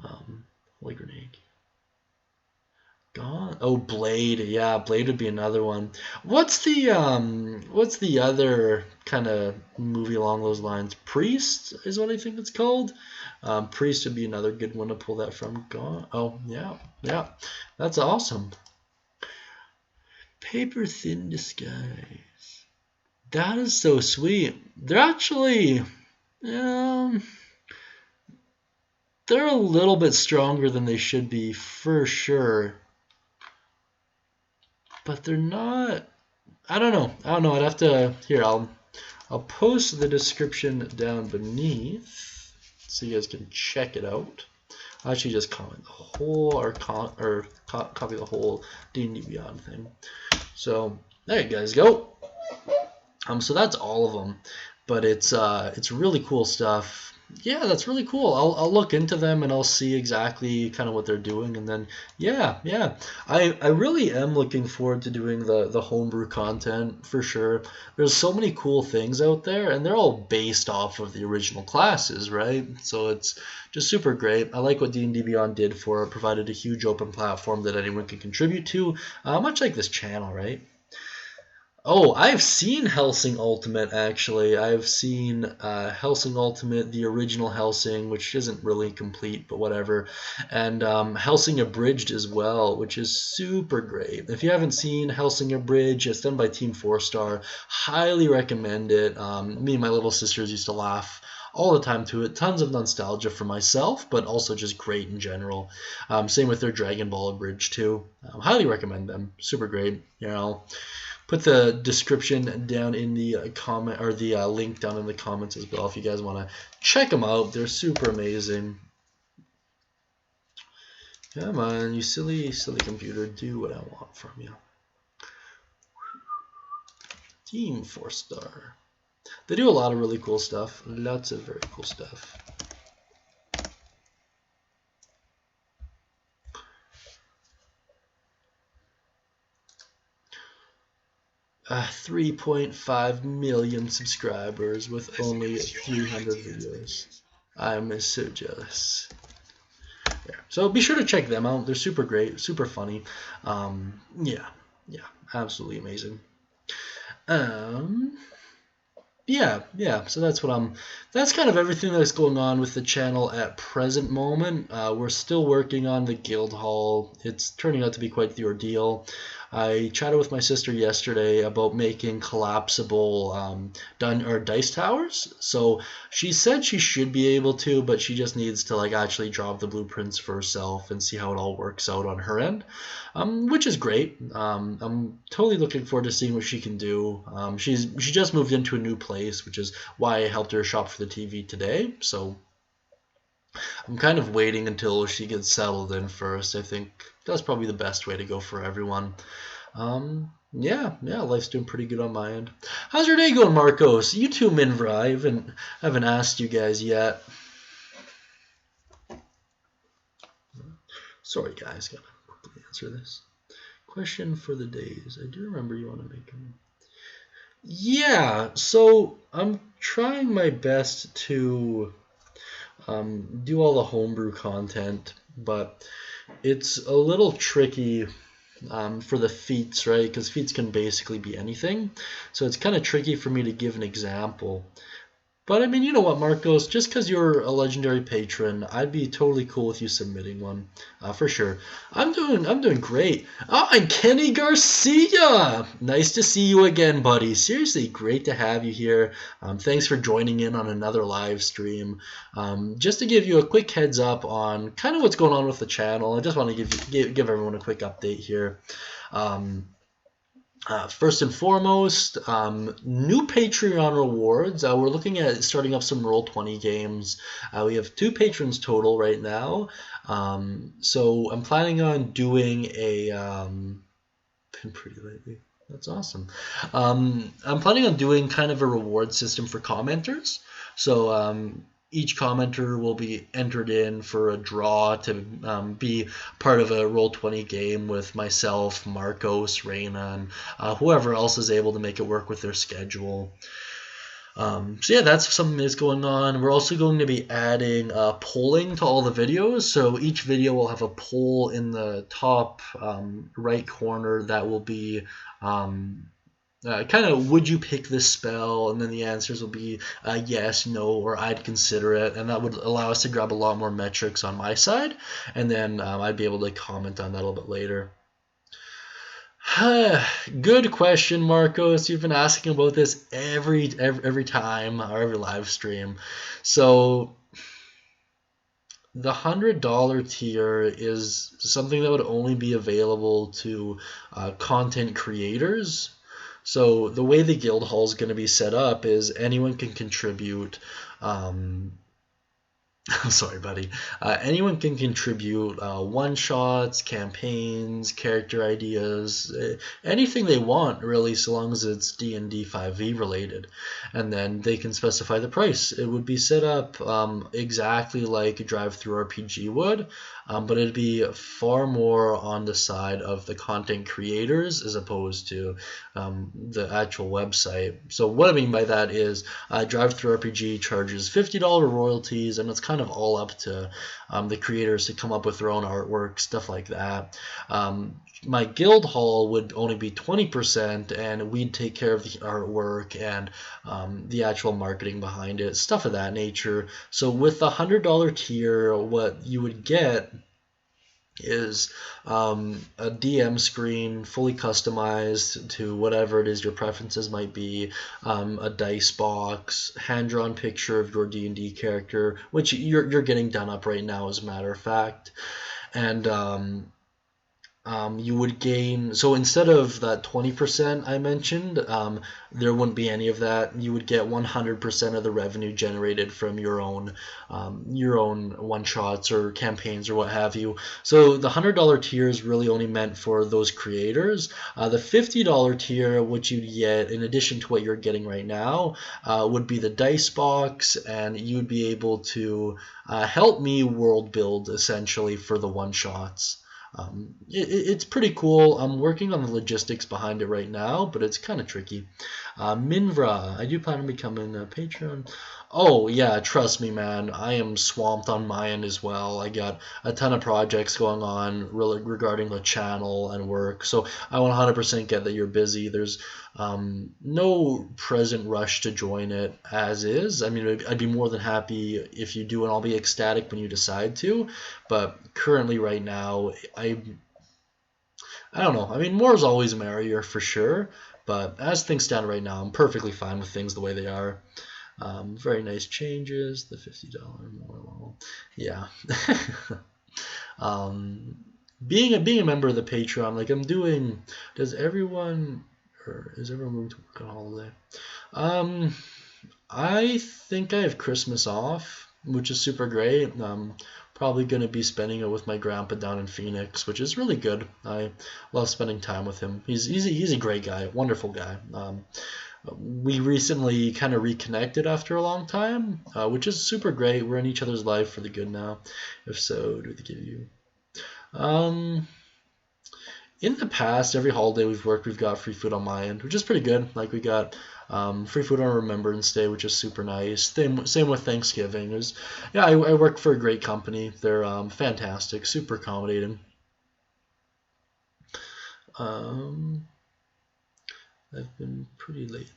S1: Holy grenade. Gone. Oh, Blade. Yeah, Blade would be another one. What's the other kind of movie along those lines? Priest is what I think it's called. Priest would be another good one to pull that from. Gone. Oh, yeah. That's awesome. Paper Thin Disguise. That is so sweet. They're actually, they're a little bit stronger than they should be for sure. But they're not. I don't know. I'd have to. Here, I'll post the description down beneath so you guys can check it out. I'll actually just comment the whole or copy the whole D&D Beyond thing. So there you guys go. So that's all of them, but it's really cool stuff. Yeah, that's really cool. I'll look into them and I'll see exactly kind of what they're doing, and then yeah. I really am looking forward to doing the homebrew content for sure. There's so many cool things out there, and they're all based off of the original classes, right? So it's just super great. I like what D&D Beyond did for it. Provided a huge open platform that anyone can contribute to, much like this channel, right? Oh, I've seen Hellsing Ultimate, actually. I've seen Hellsing Ultimate, the original Hellsing, which isn't really complete, but whatever. And Hellsing Abridged as well, which is super great. If you haven't seen Hellsing Abridged, it's done by Team 4-Star. Highly recommend it. Me and my little sisters used to laugh all the time to it. Tons of nostalgia for myself, but also just great in general. Same with their Dragon Ball Abridged, too. Highly recommend them. Super great. Put the description down in the comment, or the link down in the comments as well if you guys want to check them out. They're super amazing. Come on, you silly computer, do what I want from you. Team 4-Star. They do a lot of really cool stuff. Lots of very cool stuff. $3.5 million subscribers with only 300 videos. I'm so jealous. Yeah. So be sure to check them out. They're super great, super funny. Yeah, absolutely amazing. Yeah. So that's kind of everything that's going on with the channel at present moment. We're still working on the guild hall. It's turning out to be quite the ordeal. I chatted with my sister yesterday about making collapsible dice towers. So she said she should be able to, but she just needs to actually draw up the blueprints for herself and see how it all works out on her end, which is great. I'm totally looking forward to seeing what she can do. She just moved into a new place, which is why I helped her shop for the TV today. So I'm kind of waiting until she gets settled in first. I think that's probably the best way to go for everyone. Yeah, life's doing pretty good on my end. How's your day going, Marcos? You too, Minvra. I haven't asked you guys yet. Sorry, guys. Gotta quickly answer this. Question for the days. I do remember you want to make them. Yeah, so I'm trying my best to do all the homebrew content, but it's a little tricky for the feats, right? Because feats can basically be anything. So it's kind of tricky for me to give an example. But I mean, you know what, Marcos? Just because you're a legendary patron, I'd be totally cool with you submitting one, for sure. I'm doing great. Oh, and Kenny Garcia, nice to see you again, buddy. Seriously, great to have you here. Thanks for joining in on another live stream. Just to give you a quick heads up on kind of what's going on with the channel, I just want to give everyone a quick update here. First and foremost, new Patreon rewards. We're looking at starting up some Roll20 games. We have 2 patrons total right now. So I'm planning on doing a... been pretty lately. That's awesome. I'm planning on doing kind of a reward system for commenters. So each commenter will be entered in for a draw to be part of a Roll20 game with myself, Marcos, Reina, and whoever else is able to make it work with their schedule. So yeah, that's something that's going on. We're also going to be adding polling to all the videos. So each video will have a poll in the top right corner that will be kind of, would you pick this spell? And then the answers will be yes, no, or I'd consider it. And that would allow us to grab a lot more metrics on my side. And then I'd be able to comment on that a little bit later. Good question, Marcos. You've been asking about this every time or every live stream. So the $100 tier is something that would only be available to content creators. So the way the guild hall is going to be set up is anyone can contribute. I'm sorry, buddy. Anyone can contribute one-shots, campaigns, character ideas, anything they want, really, so long as it's D&D 5e related. And then they can specify the price. It would be set up exactly like a Drive-Thru-RPG would, but it'd be far more on the side of the content creators as opposed to the actual website. So what I mean by that is Drive-Thru-RPG charges $50 royalties, and it's kind of all up to the creators to come up with their own artwork, stuff like that. My guild hall would only be 20%, and we'd take care of the artwork and the actual marketing behind it, stuff of that nature. So with the $100 tier, what you would get is a DM screen fully customized to whatever it is your preferences might be, a dice box, hand-drawn picture of your D&D character, which you're getting done up right now as a matter of fact, and you would gain, so instead of that 20% I mentioned, there wouldn't be any of that. You would get 100% of the revenue generated from your own one-shots or campaigns or what have you. So the $100 tier is really only meant for those creators. The $50 tier, which you'd get in addition to what you're getting right now, would be the dice box, and you'd be able to help me world build essentially for the one-shots. It's pretty cool. I'm working on the logistics behind it right now, but it's kind of tricky. Minvra, I do plan on becoming a patron. Oh, yeah, trust me, man. I am swamped on my end as well. I got a ton of projects going on regarding the channel and work, so I 100% get that you're busy. There's no present rush to join it as is. I mean, I'd be more than happy if you do, and I'll be ecstatic when you decide to, but currently right now, I don't know. I mean, more is always merrier for sure, but as things stand right now, I'm perfectly fine with things the way they are. Very nice changes. The $50 more level. Yeah. Being a member of the Patreon, like I'm doing, is everyone moving to work on holiday? I think I have Christmas off, which is super great. Probably going to be spending it with my grandpa down in Phoenix, which is really good. I love spending time with him. He's a great guy, wonderful guy. We recently kind of reconnected after a long time, which is super great. We're in each other's life for the good now. If so, do they give you? In the past, every holiday we've worked, we've got free food on my end, which is pretty good. Like we got free food on Remembrance Day, which is super nice. Same with Thanksgiving. I work for a great company. They're fantastic, super accommodating. I've been pretty lately.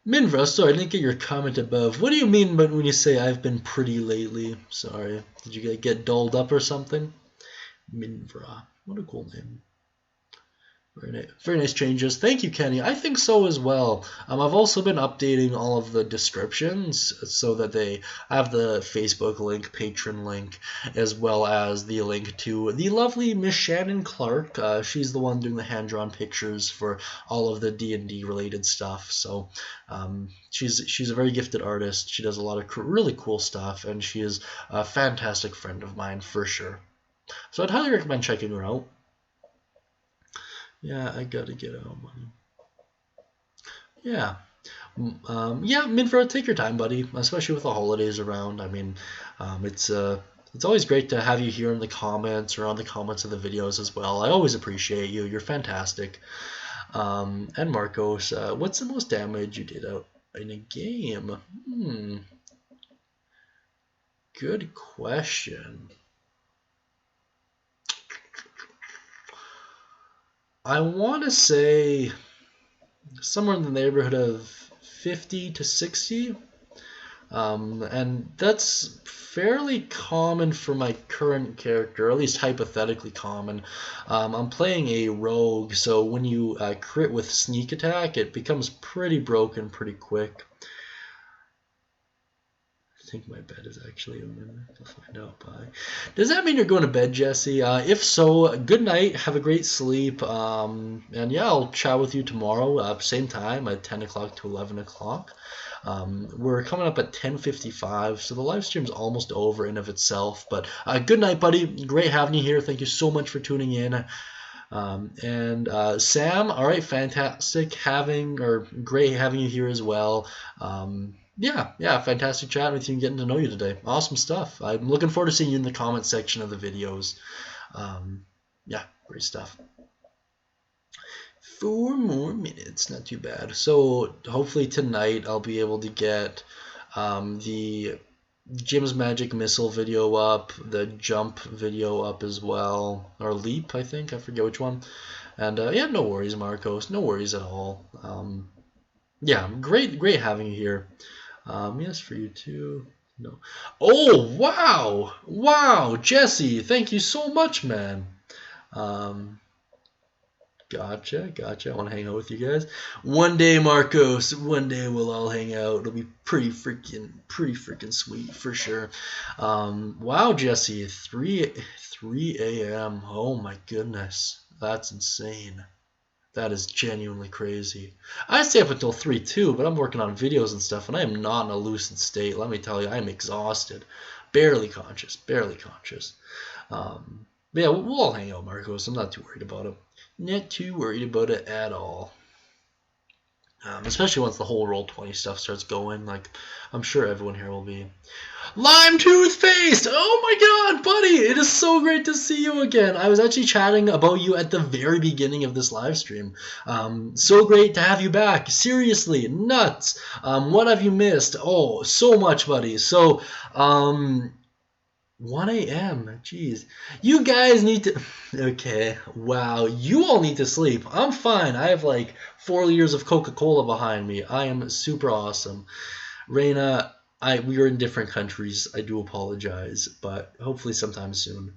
S1: Minvra, sorry, I didn't get your comment above. What do you mean when you say I've been pretty lately? Sorry. Did you get dolled up or something? Minvra. What a cool name. Very nice changes. Thank you, Kenny. I think so as well. I've also been updating all of the descriptions so that they have the Facebook link, Patreon link, as well as the link to the lovely Miss Shannon Clark. She's the one doing the hand-drawn pictures for all of the D&D related stuff. So she's a very gifted artist. She does a lot of really cool stuff, and she is a fantastic friend of mine for sure. So I'd highly recommend checking her out. Yeah, I gotta get out money. Yeah. Yeah, Minfra, take your time, buddy, especially with the holidays around. I mean, it's always great to have you here in the comments or on the comments of the videos as well. I always appreciate you. You're fantastic. And Marcos, what's the most damage you did out in a game? Good question. I want to say somewhere in the neighborhood of 50 to 60. And that's fairly common for my current character, or at least hypothetically common. I'm playing a rogue, so when you crit with sneak attack, it becomes pretty broken pretty quick. I think my bed is actually a minute. I'll find out by. Does that mean you're going to bed, Jesse? If so, good night. Have a great sleep. And yeah, I'll chat with you tomorrow, same time at 10 o'clock to 11 o'clock. We're coming up at 10:55, so the live stream's almost over in of itself. But good night, buddy. Great having you here. Thank you so much for tuning in. And Sam, all right, fantastic great having you here as well. Yeah, fantastic chatting with you and getting to know you today. Awesome stuff. I'm looking forward to seeing you in the comment section of the videos. Yeah, great stuff. 4 more minutes, not too bad. So hopefully tonight I'll be able to get the Jim's Magic Missile video up, the jump video up as well, or leap, I think, I forget which one. And yeah, no worries, Marcos, no worries at all. Yeah, great having you here. Yes, for you too. No. Oh, wow, Jesse, thank you so much, man. Gotcha. I want to hang out with you guys. One day, Marcos. One day we'll all hang out. It'll be pretty freaking sweet for sure. Wow, Jesse. 3 a.m. Oh my goodness, that's insane. That is genuinely crazy. I stay up until 3 too, but I'm working on videos and stuff, and I am not in a lucid state. Let me tell you, I am exhausted, barely conscious. But yeah, we'll all hang out, Marcos. I'm not too worried about it. Not too worried about it at all. Especially once the whole Roll20 stuff starts going. Like, I'm sure everyone here will be. Lime Toothpaste! Oh my god, buddy! It is so great to see you again. I was actually chatting about you at the very beginning of this live stream. So great to have you back. Seriously, nuts. What have you missed? Oh, so much, buddy. So, 1 a.m. Jeez. You guys need to... Okay. Wow. You all need to sleep. I'm fine. I have like 4 years of Coca-Cola behind me. I am super awesome. Reina, we are in different countries. I do apologize, but hopefully sometime soon.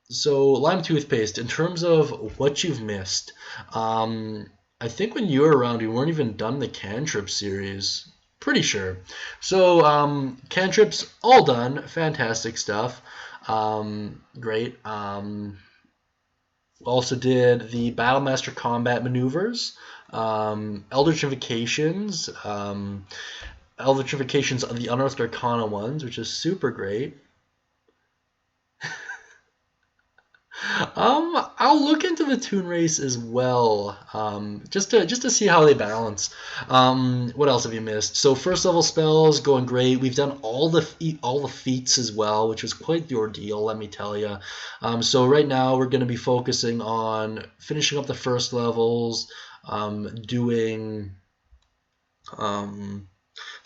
S1: So, Lime Toothpaste, in terms of what you've missed, I think when you were around, you weren't even done the Cantrip series. Pretty sure. So, cantrips all done. Fantastic stuff. Great. Also did the Battlemaster combat maneuvers, Eldritch Invocations, Eldritch Invocations of the Unearthed Arcana ones, which is super great. I'll look into the Toon Race as well, just to see how they balance. What else have you missed? So first level spells going great. We've done all the feats as well, which was quite the ordeal, let me tell you. So right now we're going to be focusing on finishing up the first levels, doing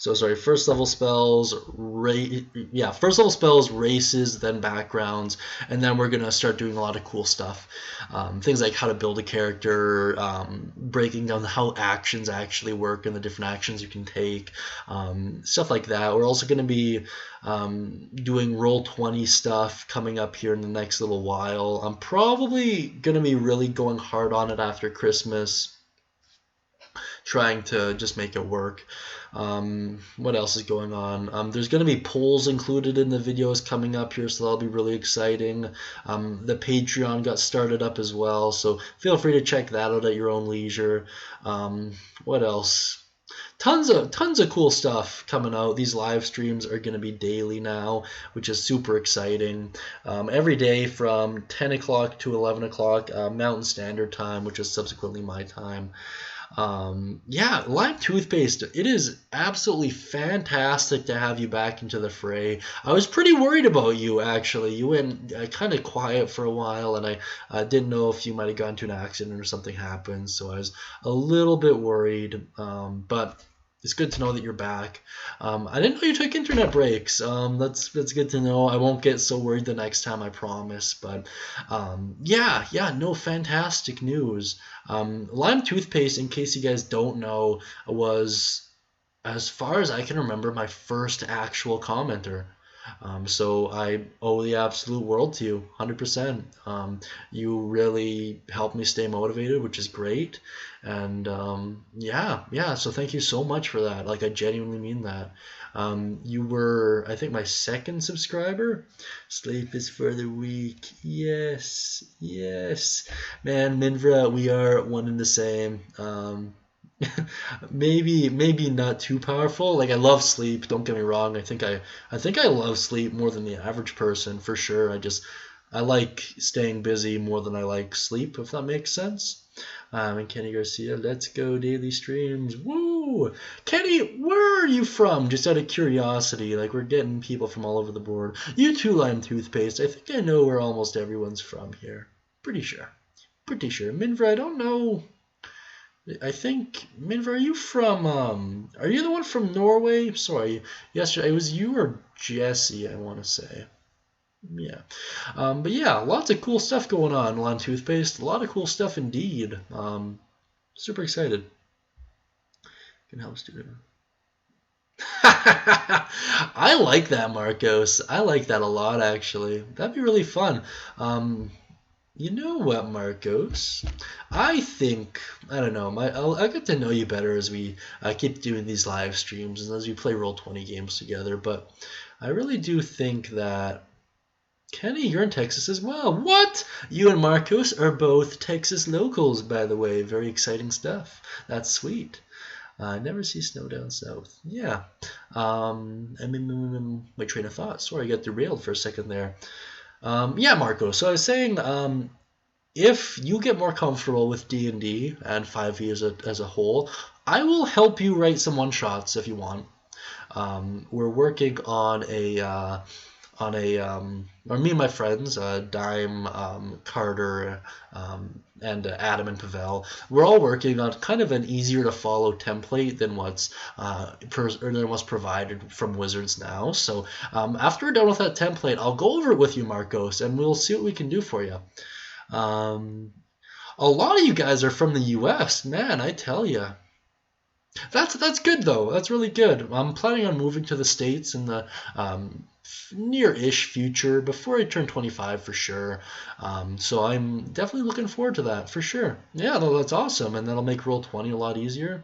S1: So sorry, first level spells, first level spells, races, then backgrounds, and then we're gonna start doing a lot of cool stuff. Things like how to build a character, breaking down how actions actually work and the different actions you can take, stuff like that. We're also gonna be doing Roll20 stuff coming up here in the next little while. I'm probably gonna be really going hard on it after Christmas, trying to just make it work. What else is going on? There's going to be polls included in the videos coming up here, so that'll be really exciting. The Patreon got started up as well, so feel free to check that out at your own leisure. What else? Tons of cool stuff coming out. These live streams are going to be daily now, which is super exciting. Every day from 10 o'clock to 11 o'clock Mountain Standard Time, which is subsequently my time. Lime Toothpaste, it is absolutely fantastic to have you back into the fray. I was pretty worried about you, actually. You went kind of quiet for a while, and I didn't know if you might have gotten into an accident or something happened, so I was a little bit worried, but it's good to know that you're back. I didn't know you took internet breaks. That's good to know. I won't get so worried the next time, I promise. But no, fantastic news. Lime Toothpaste, in case you guys don't know, was, as far as I can remember, my first actual commenter. So I owe the absolute world to you, 100%. You really helped me stay motivated, which is great. And so thank you so much for that. Like, I genuinely mean that. You were, I think, my second subscriber. Sleep is for the weak. Yes. Man, Minvra, we are one and the same. Maybe not too powerful. Like, I love sleep, don't get me wrong. I think I love sleep more than the average person, for sure. I like staying busy more than I like sleep, if that makes sense. And Kenny Garcia, let's go daily streams. Woo! Kenny, where are you from? Just out of curiosity. Like, we're getting people from all over the board. You too, Lime Toothpaste. I think I know where almost everyone's from here. Pretty sure. Minvra, I don't know. I think, Minver, are you are you the one from Norway? Sorry, yesterday it was you or Jesse, I want to say. Yeah. But yeah, lots of cool stuff going on Toothpaste. A lot of cool stuff indeed. Super excited. Can help student. I like that, Marcos. I like that a lot, actually. That'd be really fun. You know what, Marcos? I don't know. I'll get to know you better as we keep doing these live streams and as we play Roll20 games together. But I really do think that, Kenny, you're in Texas as well. What? You and Marcos are both Texas locals, by the way. Very exciting stuff. That's sweet. I never see snow down south. Yeah. My train of thought. Sorry, I got derailed for a second there. Marco. So I was saying, if you get more comfortable with D&D and 5e as a whole, I will help you write some one-shots if you want. We're working on me and my friends, Dime, Carter, and Adam and Pavel. We're all working on kind of an easier to follow template than what's provided from Wizards now. So after we're done with that template, I'll go over it with you, Marcos, and we'll see what we can do for you. A lot of you guys are from the U.S., man. I tell you. That's good though. That's really good. I'm planning on moving to the States in the near-ish future before I turn 25 for sure. So I'm definitely looking forward to that for sure. Yeah, that's awesome, and that'll make Roll20 a lot easier.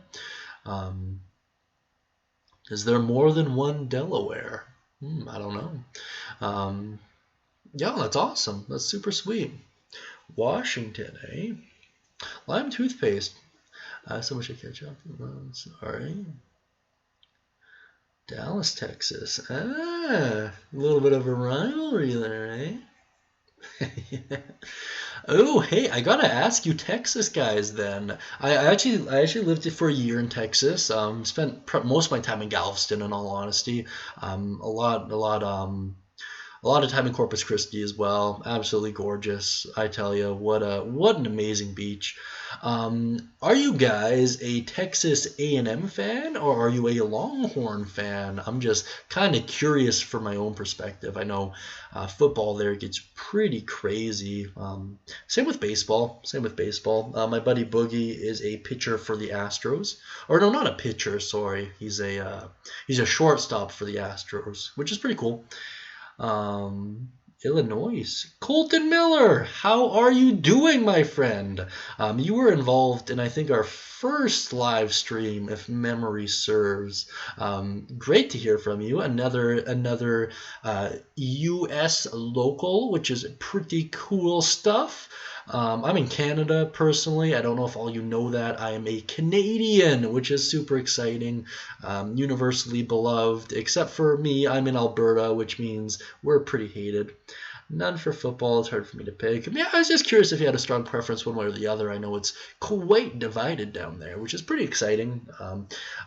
S1: Is there more than one Delaware? I don't know. That's awesome. That's super sweet. Washington, eh? Lime Toothpaste. So much to catch up. Sorry. Dallas, Texas. A little bit of a rivalry there, eh? Oh, hey, I gotta ask you, Texas guys. Then I actually lived for a year in Texas. Spent most of my time in Galveston, in all honesty. A lot A lot of time in Corpus Christi as well. Absolutely gorgeous. I tell you, what an amazing beach. Are you guys a Texas A&M fan or are you a Longhorn fan? I'm just kind of curious from my own perspective. I know football there gets pretty crazy. Same with baseball. Same with baseball. My buddy Boogie is a pitcher for the Astros, or no, not a pitcher. Sorry, he's a shortstop for the Astros, which is pretty cool. Illinois. Colton Miller, how are you doing, my friend? You were involved in, I think, our first live stream, if memory serves. Great to hear from you. Another U.S. local, which is pretty cool stuff. I'm in Canada personally. I don't know if all you know that. I am a Canadian, which is super exciting. Universally beloved, except for me. I'm in Alberta, which means we're pretty hated. None for football. It's hard for me to pick. Yeah, I was just curious if you had a strong preference one way or the other. I know it's quite divided down there, which is pretty exciting.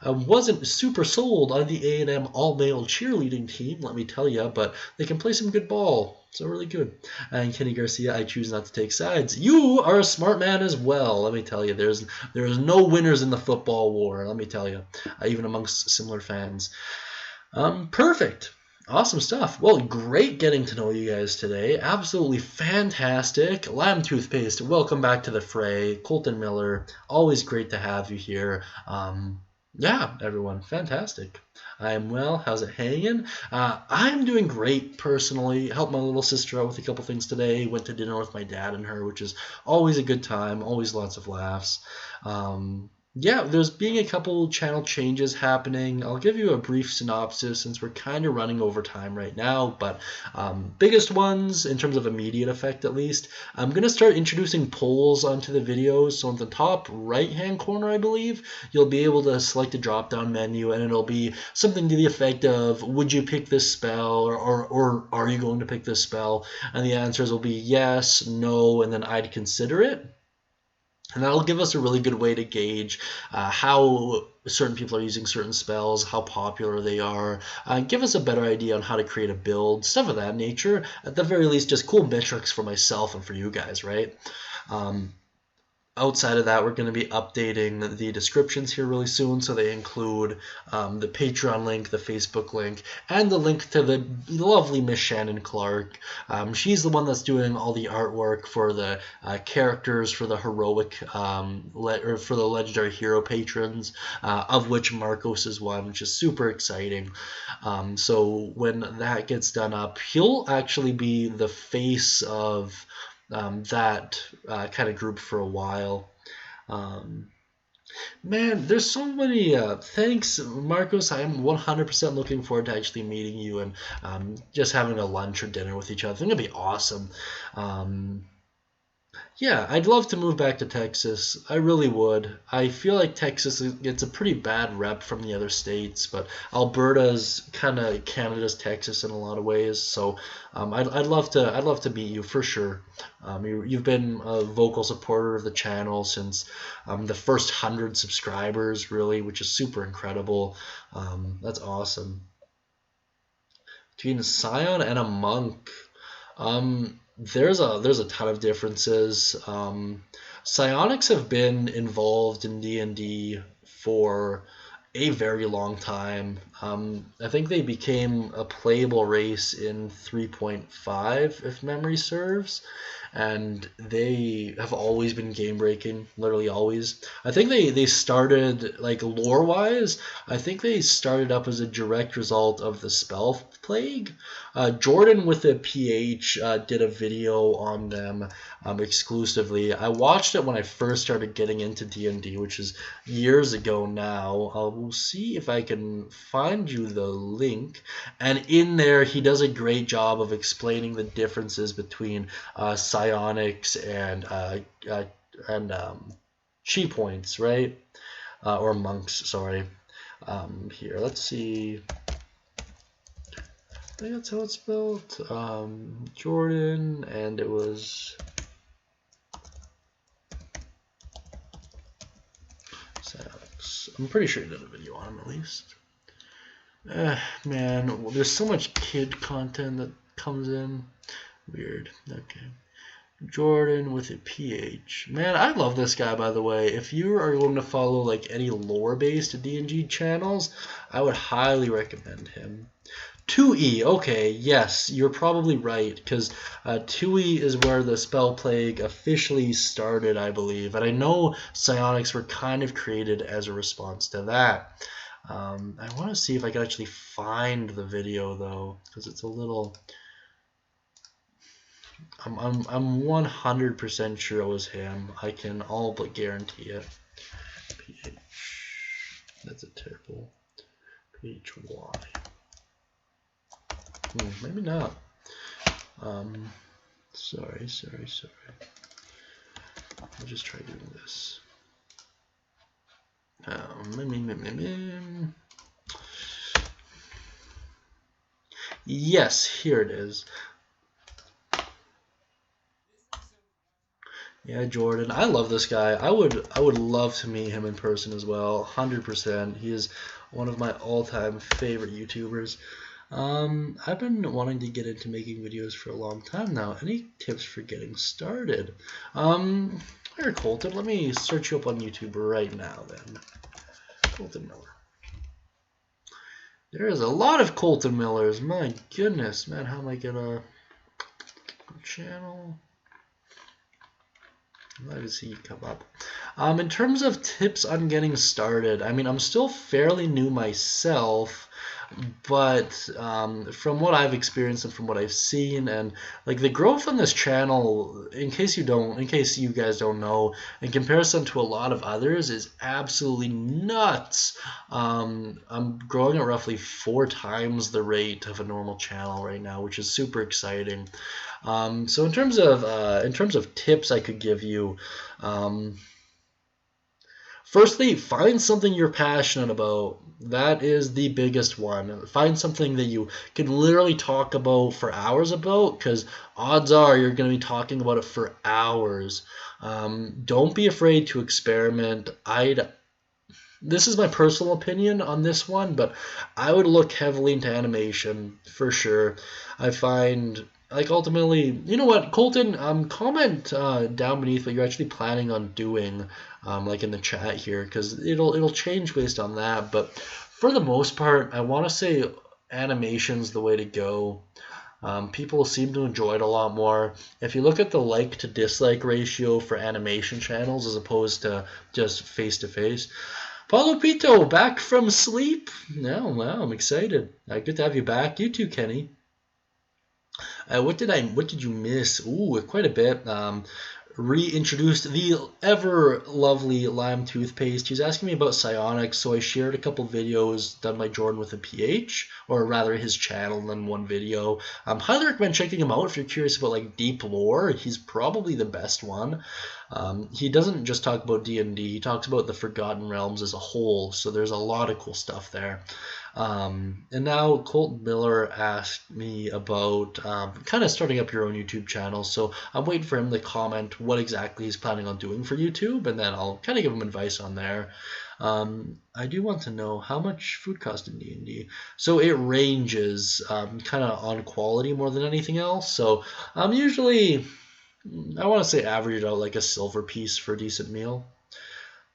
S1: I wasn't super sold on the A&M all-male cheerleading team, let me tell you, but they can play some good ball. So really good. And Kenny Garcia, I choose not to take sides. You are a smart man as well. Let me tell you, there is no winners in the football war. Let me tell you, even amongst similar fans. Perfect. Awesome stuff. Well, great getting to know you guys today. Absolutely fantastic. Lamb Toothpaste, welcome back to the fray. Colton Miller, always great to have you here. Yeah, everyone, fantastic. I am well. How's it hanging? I'm doing great personally. Helped my little sister out with a couple things today. Went to dinner with my dad and her, which is always a good time. Always lots of laughs. Yeah, there's being a couple channel changes happening. I'll give you a brief synopsis since we're kind of running over time right now, but biggest ones in terms of immediate effect at least, I'm going to start introducing polls onto the videos. So on the top right-hand corner, I believe, you'll be able to select a drop-down menu and it'll be something to the effect of, would you pick this spell or are you going to pick this spell? And the answers will be yes, no, and then I'd consider it. And that'll give us a really good way to gauge how certain people are using certain spells, how popular they are, give us a better idea on how to create a build, stuff of that nature. At the very least, just cool metrics for myself and for you guys, right? Outside of that, we're going to be updating the descriptions here really soon, so they include the Patreon link, the Facebook link, and the link to the lovely Miss Shannon Clark. She's the one that's doing all the artwork for the characters for the heroic or for the legendary hero patrons, of which Marcos is one, which is super exciting. So when that gets done up, he'll actually be the face of that kind of group for a while. Man, there's so many thanks, Marcos. I'm 100% looking forward to actually meeting you and just having a lunch or dinner with each other. I think it'd be awesome. Yeah, I'd love to move back to Texas. I really would. I feel like Texas gets a pretty bad rep from the other states, but Alberta's kind of Canada's Texas in a lot of ways. So I'd love to meet you for sure. You've been a vocal supporter of the channel since the first 100 subscribers, really, which is super incredible. That's awesome. Between a Scion and a Monk. There's a ton of differences. Psionics have been involved in D&D for a very long time. I think they became a playable race in 3.5, if memory serves, and they have always been game breaking, literally always. I think they started, like, lore wise, I think they started up as a direct result of the Spell Plague. Jordan with a PH did a video on them exclusively. I watched it when I first started getting into D&D, which is years ago now. We'll see if I can find you the link. And in there, he does a great job of explaining the differences between psionics and chi points, right? Or monks, sorry. Here, let's see. I think that's how it's spelled. Jordan, and it was Psionics. I'm pretty sure he did a video on him at least. Man, there's so much kid content that comes in. Weird. Okay. Jordan with a PH. Man, I love this guy, by the way. If you are going to follow like any lore-based D&G channels, I would highly recommend him. 2E, okay, yes, you're probably right, because 2E is where the Spell Plague officially started, I believe. And I know psionics were kind of created as a response to that. I want to see if I can actually find the video, though, because it's a little... I'm 100% sure it was him. I can all but guarantee it. PH. That's a terrible. PHY. Maybe not. Sorry. I'll just try doing this. Yes, here it is. Yeah, Jordan. I love this guy. I would love to meet him in person as well. 100%. He is one of my all-time favorite YouTubers. I've been wanting to get into making videos for a long time now. Any tips for getting started? Here, Colton. Let me search you up on YouTube right now then. Colton Miller. There is a lot of Colton Millers. My goodness, man. How am I gonna channel? Let me see come up. In terms of tips on getting started, I mean, I'm still fairly new myself, but from what I've experienced and from what I've seen, and like the growth on this channel, in case you guys don't know, in comparison to a lot of others, is absolutely nuts. I'm growing at roughly 4 times the rate of a normal channel right now, which is super exciting. So in terms of tips I could give you, firstly, find something you're passionate about. That is the biggest one. Find something that you can literally talk about for hours about, because odds are you're going to be talking about it for hours. Don't be afraid to experiment. This is my personal opinion on this one, but I would look heavily into animation for sure. I find... like ultimately, you know what, Colton, comment down beneath what you're actually planning on doing, like in the chat here, because it'll change based on that. But for the most part, I want to say animation's the way to go. People seem to enjoy it a lot more. If you look at the like to dislike ratio for animation channels as opposed to just face to face. Paulo Pito, back from sleep. No, wow, I'm excited. Good to have you back. You too, Kenny. What did you miss? Ooh, quite a bit. Reintroduced the ever lovely lime toothpaste. He's asking me about psionics, so I shared a couple videos done by Jordan with a PH, or rather his channel in one video. Highly recommend checking him out if you're curious about like deep lore. He's probably the best one. He doesn't just talk about D&D, he talks about the Forgotten Realms as a whole, so there's a lot of cool stuff there. And now Colton Miller asked me about kind of starting up your own YouTube channel, so I'm waiting for him to comment what exactly he's planning on doing for YouTube, and then I'll kind of give him advice on there. I do want to know how much food costs in D&D. So it ranges kind of on quality more than anything else. So usually, I want to say average out like a silver piece for a decent meal.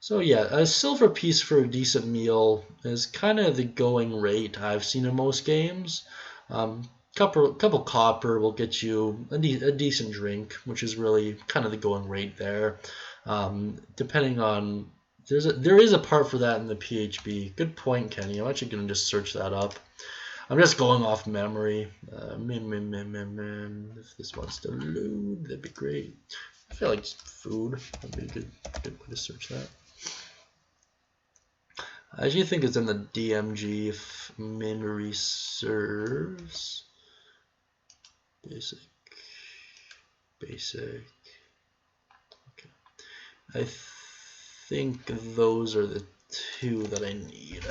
S1: So yeah, a silver piece for a decent meal is kind of the going rate I've seen in most games. Couple copper will get you a decent drink, which is really kind of the going rate there. Depending on there is a part for that in the PHB. Good point, Kenny. I'm actually going to just search that up. I'm just going off memory. If this wants to load, that'd be great. I feel like food would be a good way to search that. I actually think it's in the DMG if memory serves. Basic. Okay. I think those are the 2 that I need.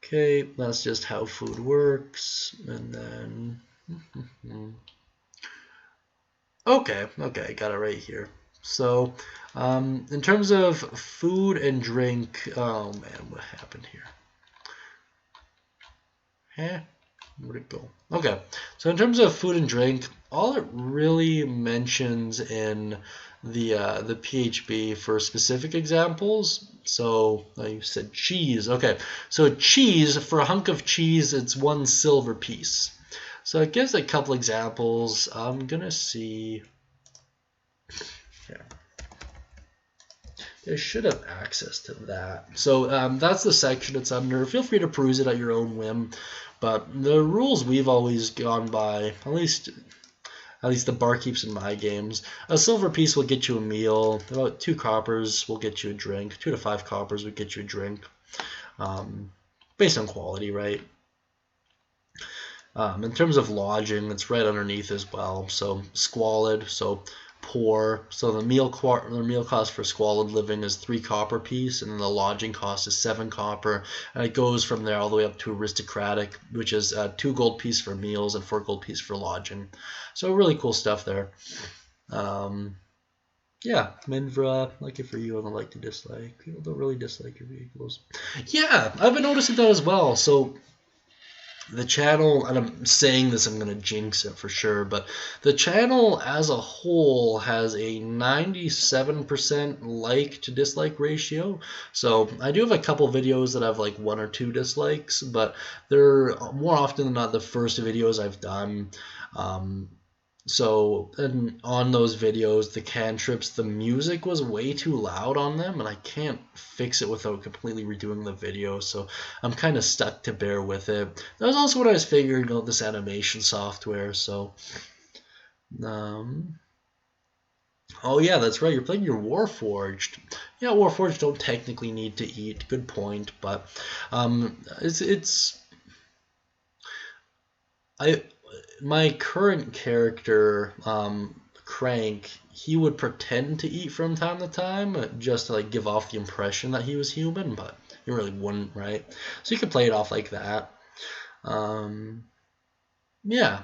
S1: Okay, that's just how food works, and then okay, got it right here. So, in terms of food and drink, oh man, what happened here? Where'd it go? Okay, so in terms of food and drink, all it really mentions in the PHB for specific examples. So you said cheese. Okay, so cheese, for a hunk of cheese, it's 1 silver piece. So it gives a couple examples. I'm gonna see. Yeah. I should have access to that. So that's the section it's under. Feel free to peruse it at your own whim. But the rules we've always gone by, at least the barkeeps in my games, a silver piece will get you a meal. About 2 coppers will get you a drink. 2 to 5 coppers will get you a drink, based on quality, right? In terms of lodging, it's right underneath as well. So squalid, so poor. So the meal cost for squalid living is 3 copper piece, and then the lodging cost is 7 copper, and it goes from there all the way up to aristocratic, which is 2 gold piece for meals and 4 gold piece for lodging. So really cool stuff there. Yeah, Minvra, like it for you on the like to dislike. People don't really dislike your vehicles. Yeah, I've been noticing that as well. So the channel, and I'm saying this, I'm going to jinx it for sure, but the channel as a whole has a 97% like to dislike ratio. So I do have a couple videos that have like 1 or 2 dislikes, but they're more often than not the first videos I've done. So, and on those videos, the cantrips, the music was way too loud on them, and I can't fix it without completely redoing the video, so I'm kind of stuck to bear with it. That was also when I was figuring out this animation software, so... oh yeah, that's right, you're playing your Warforged. Yeah, Warforged don't technically need to eat, good point, but my current character, Crank, he would pretend to eat from time to time just to like give off the impression that he was human, but he really wouldn't, right? So you could play it off like that. Yeah.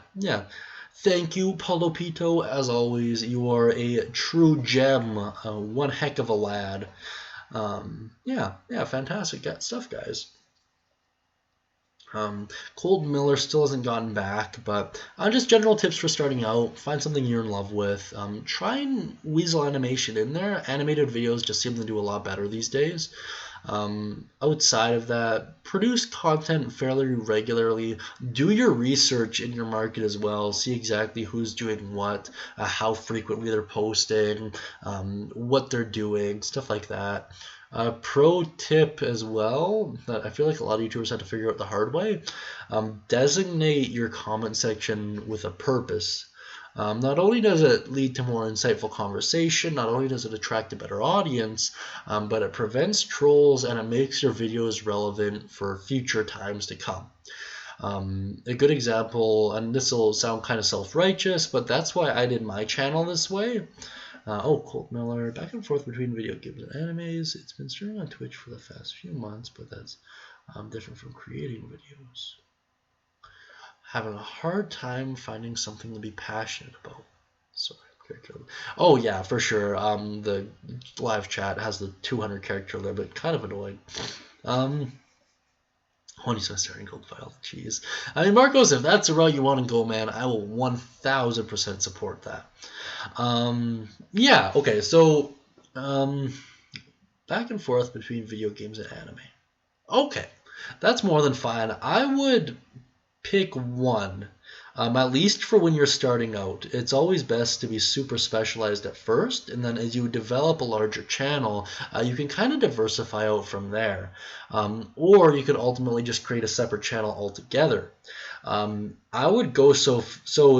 S1: Thank you, Palopito. As always, you are a true gem, one heck of a lad. Yeah, fantastic stuff, guys. Cold Miller still hasn't gotten back, but just general tips for starting out. Find something you're in love with. Try and weasel animation in there. Animated videos just seem to do a lot better these days. Outside of that, produce content fairly regularly. Do your research in your market as well. See exactly who's doing what, how frequently they're posting, what they're doing, stuff like that. Pro tip as well that I feel like a lot of YouTubers had to figure out the hard way. Designate your comment section with a purpose. Not only does it lead to more insightful conversation, not only does it attract a better audience, but it prevents trolls and it makes your videos relevant for future times to come. A good example, and this will sound kind of self-righteous, but that's why I did my channel this way. Colt Miller, back and forth between video games and animes. It's been streaming on Twitch for the past few months, but that's different from creating videos. Having a hard time finding something to be passionate about. Sorry, character. Oh yeah, for sure. The live chat has the 200 character limit. Kind of annoying. When he's starting gold file, jeez. I mean, Marcos, if that's the route you want to go, man, I will 1000% support that. Yeah, okay, so back and forth between video games and anime. Okay, that's more than fine. I would pick one, at least for when you're starting out. It's always best to be super specialized at first, and then as you develop a larger channel, you can kind of diversify out from there. Or you could ultimately just create a separate channel altogether. I would go so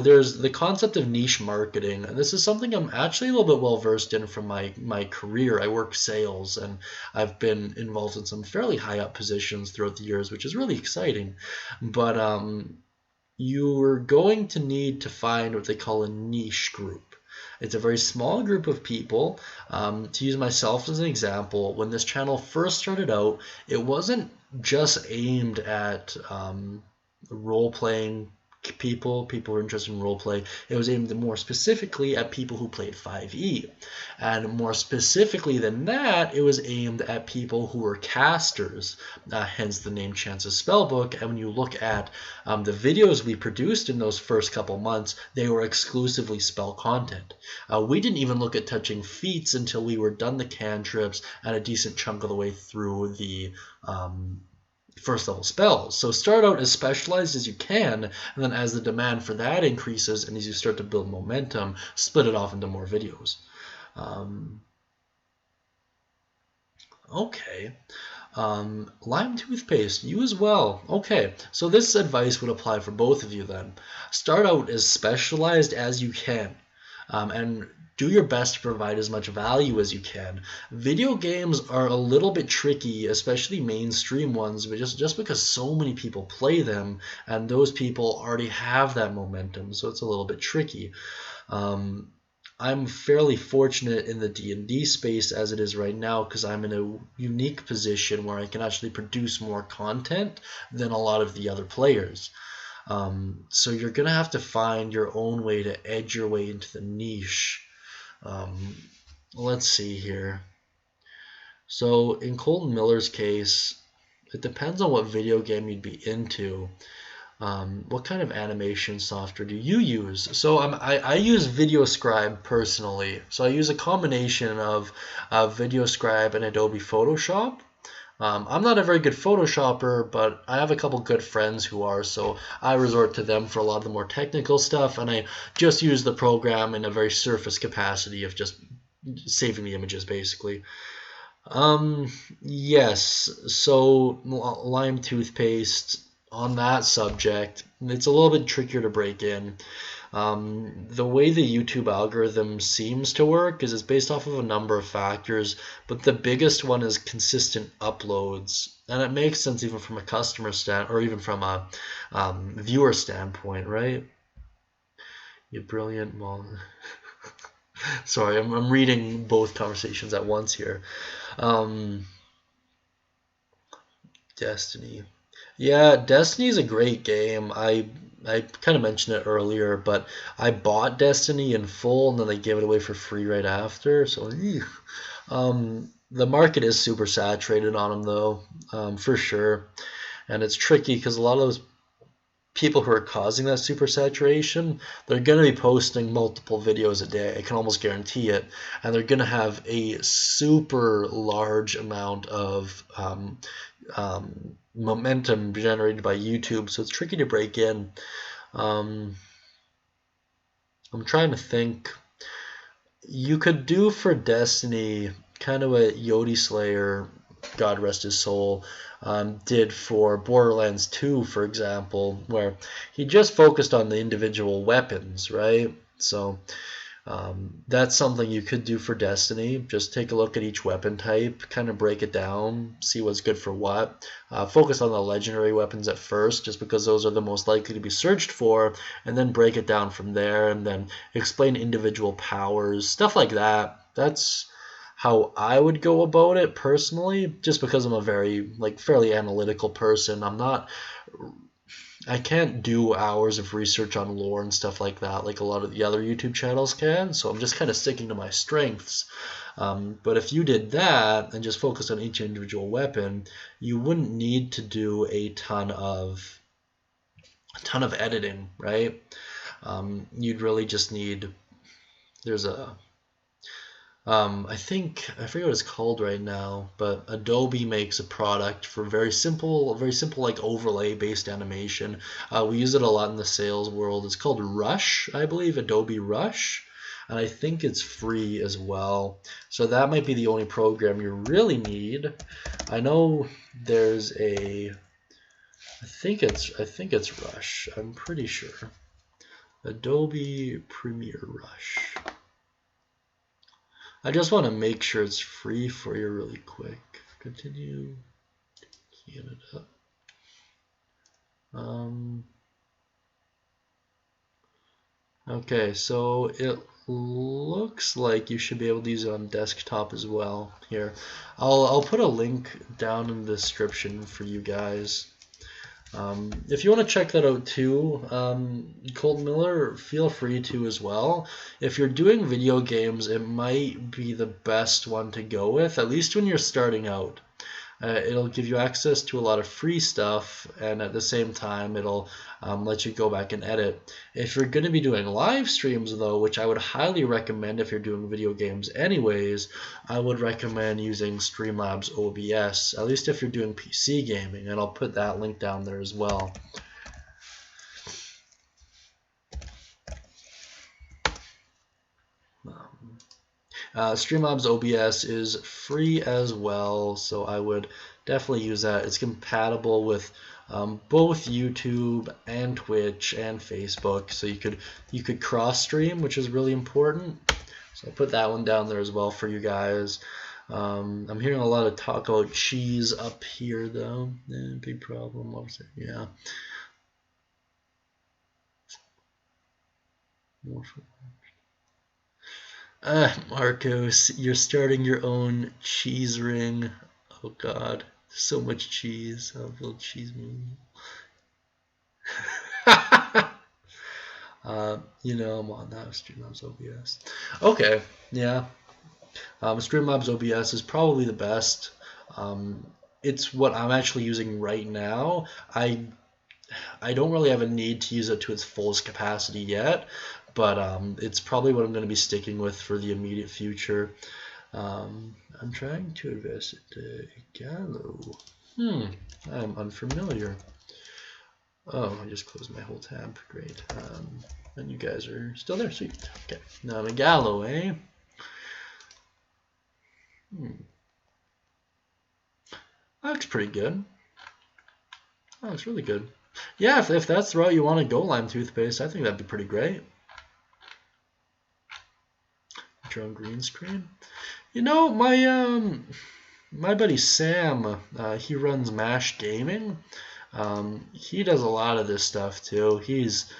S1: there's the concept of niche marketing, and this is something I'm actually a little bit well versed in from my career. I work sales, and I've been involved in some fairly high up positions throughout the years, which is really exciting. But you're going to need to find what they call a niche group. It's a very small group of people. To use myself as an example, when this channel first started out, it wasn't just aimed at role-playing people who are interested in roleplay. It was aimed more specifically at people who played 5e. And more specifically than that, it was aimed at people who were casters, hence the name Chance's Spellbook. And when you look at the videos we produced in those first couple months, they were exclusively spell content. We didn't even look at touching feats until we were done the cantrips and a decent chunk of the way through the first level spells. So start out as specialized as you can, and then as the demand for that increases and as you start to build momentum, split it off into more videos. Okay. Lime toothpaste, you as well. Okay, so this advice would apply for both of you then. Start out as specialized as you can, and do your best to provide as much value as you can. Video games are a little bit tricky, especially mainstream ones, but just because so many people play them, and those people already have that momentum, so it's a little bit tricky. I'm fairly fortunate in the D&D space as it is right now because I'm in a unique position where I can actually produce more content than a lot of the other players. So you're going to have to find your own way to edge your way into the niche. Let's see here. So in Colton Miller's case, it depends on what video game you'd be into. What kind of animation software do you use? So I use VideoScribe personally. So I use a combination of VideoScribe and Adobe Photoshop. I'm not a very good Photoshopper, but I have a couple good friends who are, so I resort to them for a lot of the more technical stuff, and I just use the program in a very surface capacity of just saving the images, basically. Yes, so lime toothpaste, on that subject, it's a little bit trickier to break in. The way the YouTube algorithm seems to work is it's based off of a number of factors, but the biggest one is consistent uploads. And it makes sense even from a customer or even from a viewer standpoint, right? You brilliant mom. Sorry, I'm reading both conversations at once here. Destiny. Yeah, Destiny is a great game. I kind of mentioned it earlier, but I bought Destiny in full and then they gave it away for free right after. So, the market is super saturated on them though, for sure. And it's tricky because a lot of those people who are causing that super saturation, they're going to be posting multiple videos a day. I can almost guarantee it. And they're going to have a super large amount of momentum generated by YouTube, so it's tricky to break in. I'm trying to think. You could do for Destiny kind of what Yodi Slayer, God rest his soul, did for Borderlands 2, for example, where he just focused on the individual weapons, right? So that's something you could do for Destiny. Just take a look at each weapon type, kind of break it down, see what's good for what. Focus on the legendary weapons at first, just because those are the most likely to be searched for, and then break it down from there, and then explain individual powers, stuff like that. That's how I would go about it personally, just because I'm a very fairly analytical person. I can't do hours of research on lore and stuff like that like a lot of the other YouTube channels can, so I'm just kind of sticking to my strengths. But if you did that and just focused on each individual weapon, you wouldn't need to do a ton of editing, right? You'd really just need, there's a I forget what it's called right now, but Adobe makes a product for very simple like overlay based animation. We use it a lot in the sales world. It's called Rush, I believe, Adobe Rush, and I think it's free as well. So that might be the only program you really need. I know there's I think it's Rush. I'm pretty sure. Adobe Premiere Rush. I just want to make sure it's free for you really quick. Continue Canada. Okay, so it looks like you should be able to use it on desktop as well. Here, I'll put a link down in the description for you guys. If you want to check that out too, Colton Miller, feel free to as well. If you're doing video games, it might be the best one to go with, at least when you're starting out. It'll give you access to a lot of free stuff, and at the same time, it'll let you go back and edit. If you're going to be doing live streams, though, which I would highly recommend if you're doing video games anyways, I would recommend using Streamlabs OBS, at least if you're doing PC gaming, and I'll put that link down there as well. Streamlabs OBS is free as well, so I would definitely use that. It's compatible with both YouTube and Twitch and Facebook, so you could cross stream, which is really important. So I'll put that one down there as well for you guys. I'm hearing a lot of talk about cheese up here, though. Big problem, obviously. Yeah. Marcos, you're starting your own cheese ring. Oh God, so much cheese. I'll build cheese movie. You know I'm on that Streamlabs OBS. Okay, yeah. Streamlabs OBS is probably the best. It's what I'm actually using right now. I don't really have a need to use it to its fullest capacity yet, but it's probably what I'm going to be sticking with for the immediate future. I'm trying to invest into Gallo. I'm unfamiliar. Oh, I just closed my whole tab. Great. And you guys are still there. Sweet. Okay. Now the Gallo, eh? That looks pretty good. That looks really good. Yeah, if that's the route you want to go, Lime Toothpaste, I think that'd be pretty great. Drone green screen. You know, my buddy Sam, he runs Mash Gaming. He does a lot of this stuff too. He's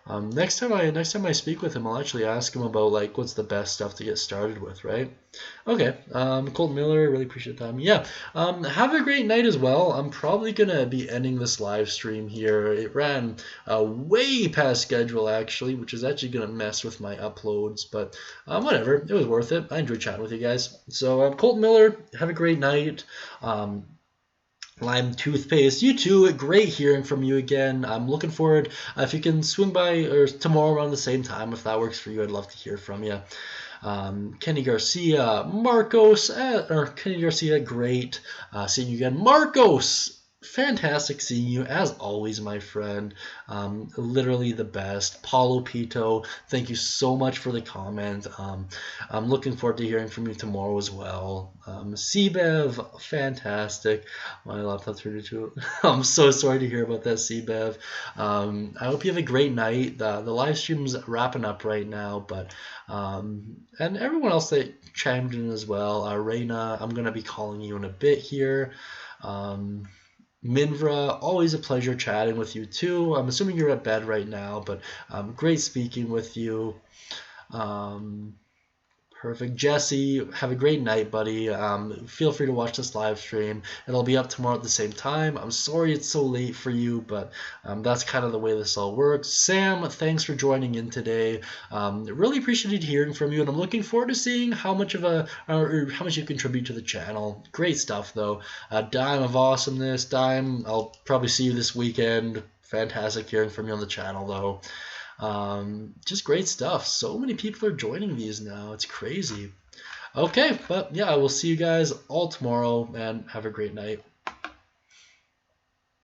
S1: next time I speak with him, I'll actually ask him about like what's the best stuff to get started with, right? Okay, Colton Miller, really appreciate that. Yeah, have a great night as well. I'm probably gonna be ending this live stream here. It ran way past schedule actually, which is actually gonna mess with my uploads, but whatever. It was worth it. I enjoyed chatting with you guys. So Colton Miller, have a great night. Lime Toothpaste, you too. Great hearing from you again. I'm looking forward. If you can swing by or tomorrow around the same time, if that works for you, I'd love to hear from you. Kenny Garcia, Marcos, or Kenny Garcia, great seeing you again. Marcos, fantastic seeing you as always, my friend. Literally the best. Paulo Pito, thank you so much for the comment. I'm looking forward to hearing from you tomorrow as well. CBev, fantastic. My laptop turned into. I'm so sorry to hear about that, CBev. I hope you have a great night. The live stream's wrapping up right now, but and everyone else that chimed in as well. Reina, I'm gonna be calling you in a bit here. Minvra, always a pleasure chatting with you too. I'm assuming you're at bed right now, but great speaking with you. Perfect. Jesse, have a great night, buddy. Feel free to watch this live stream. It'll be up tomorrow at the same time. I'm sorry it's so late for you, but that's kind of the way this all works. Sam, thanks for joining in today. Really appreciated hearing from you, and I'm looking forward to seeing how much you contribute to the channel. Great stuff, though. Dime of awesomeness. Dime, I'll probably see you this weekend. Fantastic hearing from you on the channel, though. Just great stuff. So many people are joining these now. It's crazy. Okay, but yeah, I will see you guys all tomorrow, and have a great night.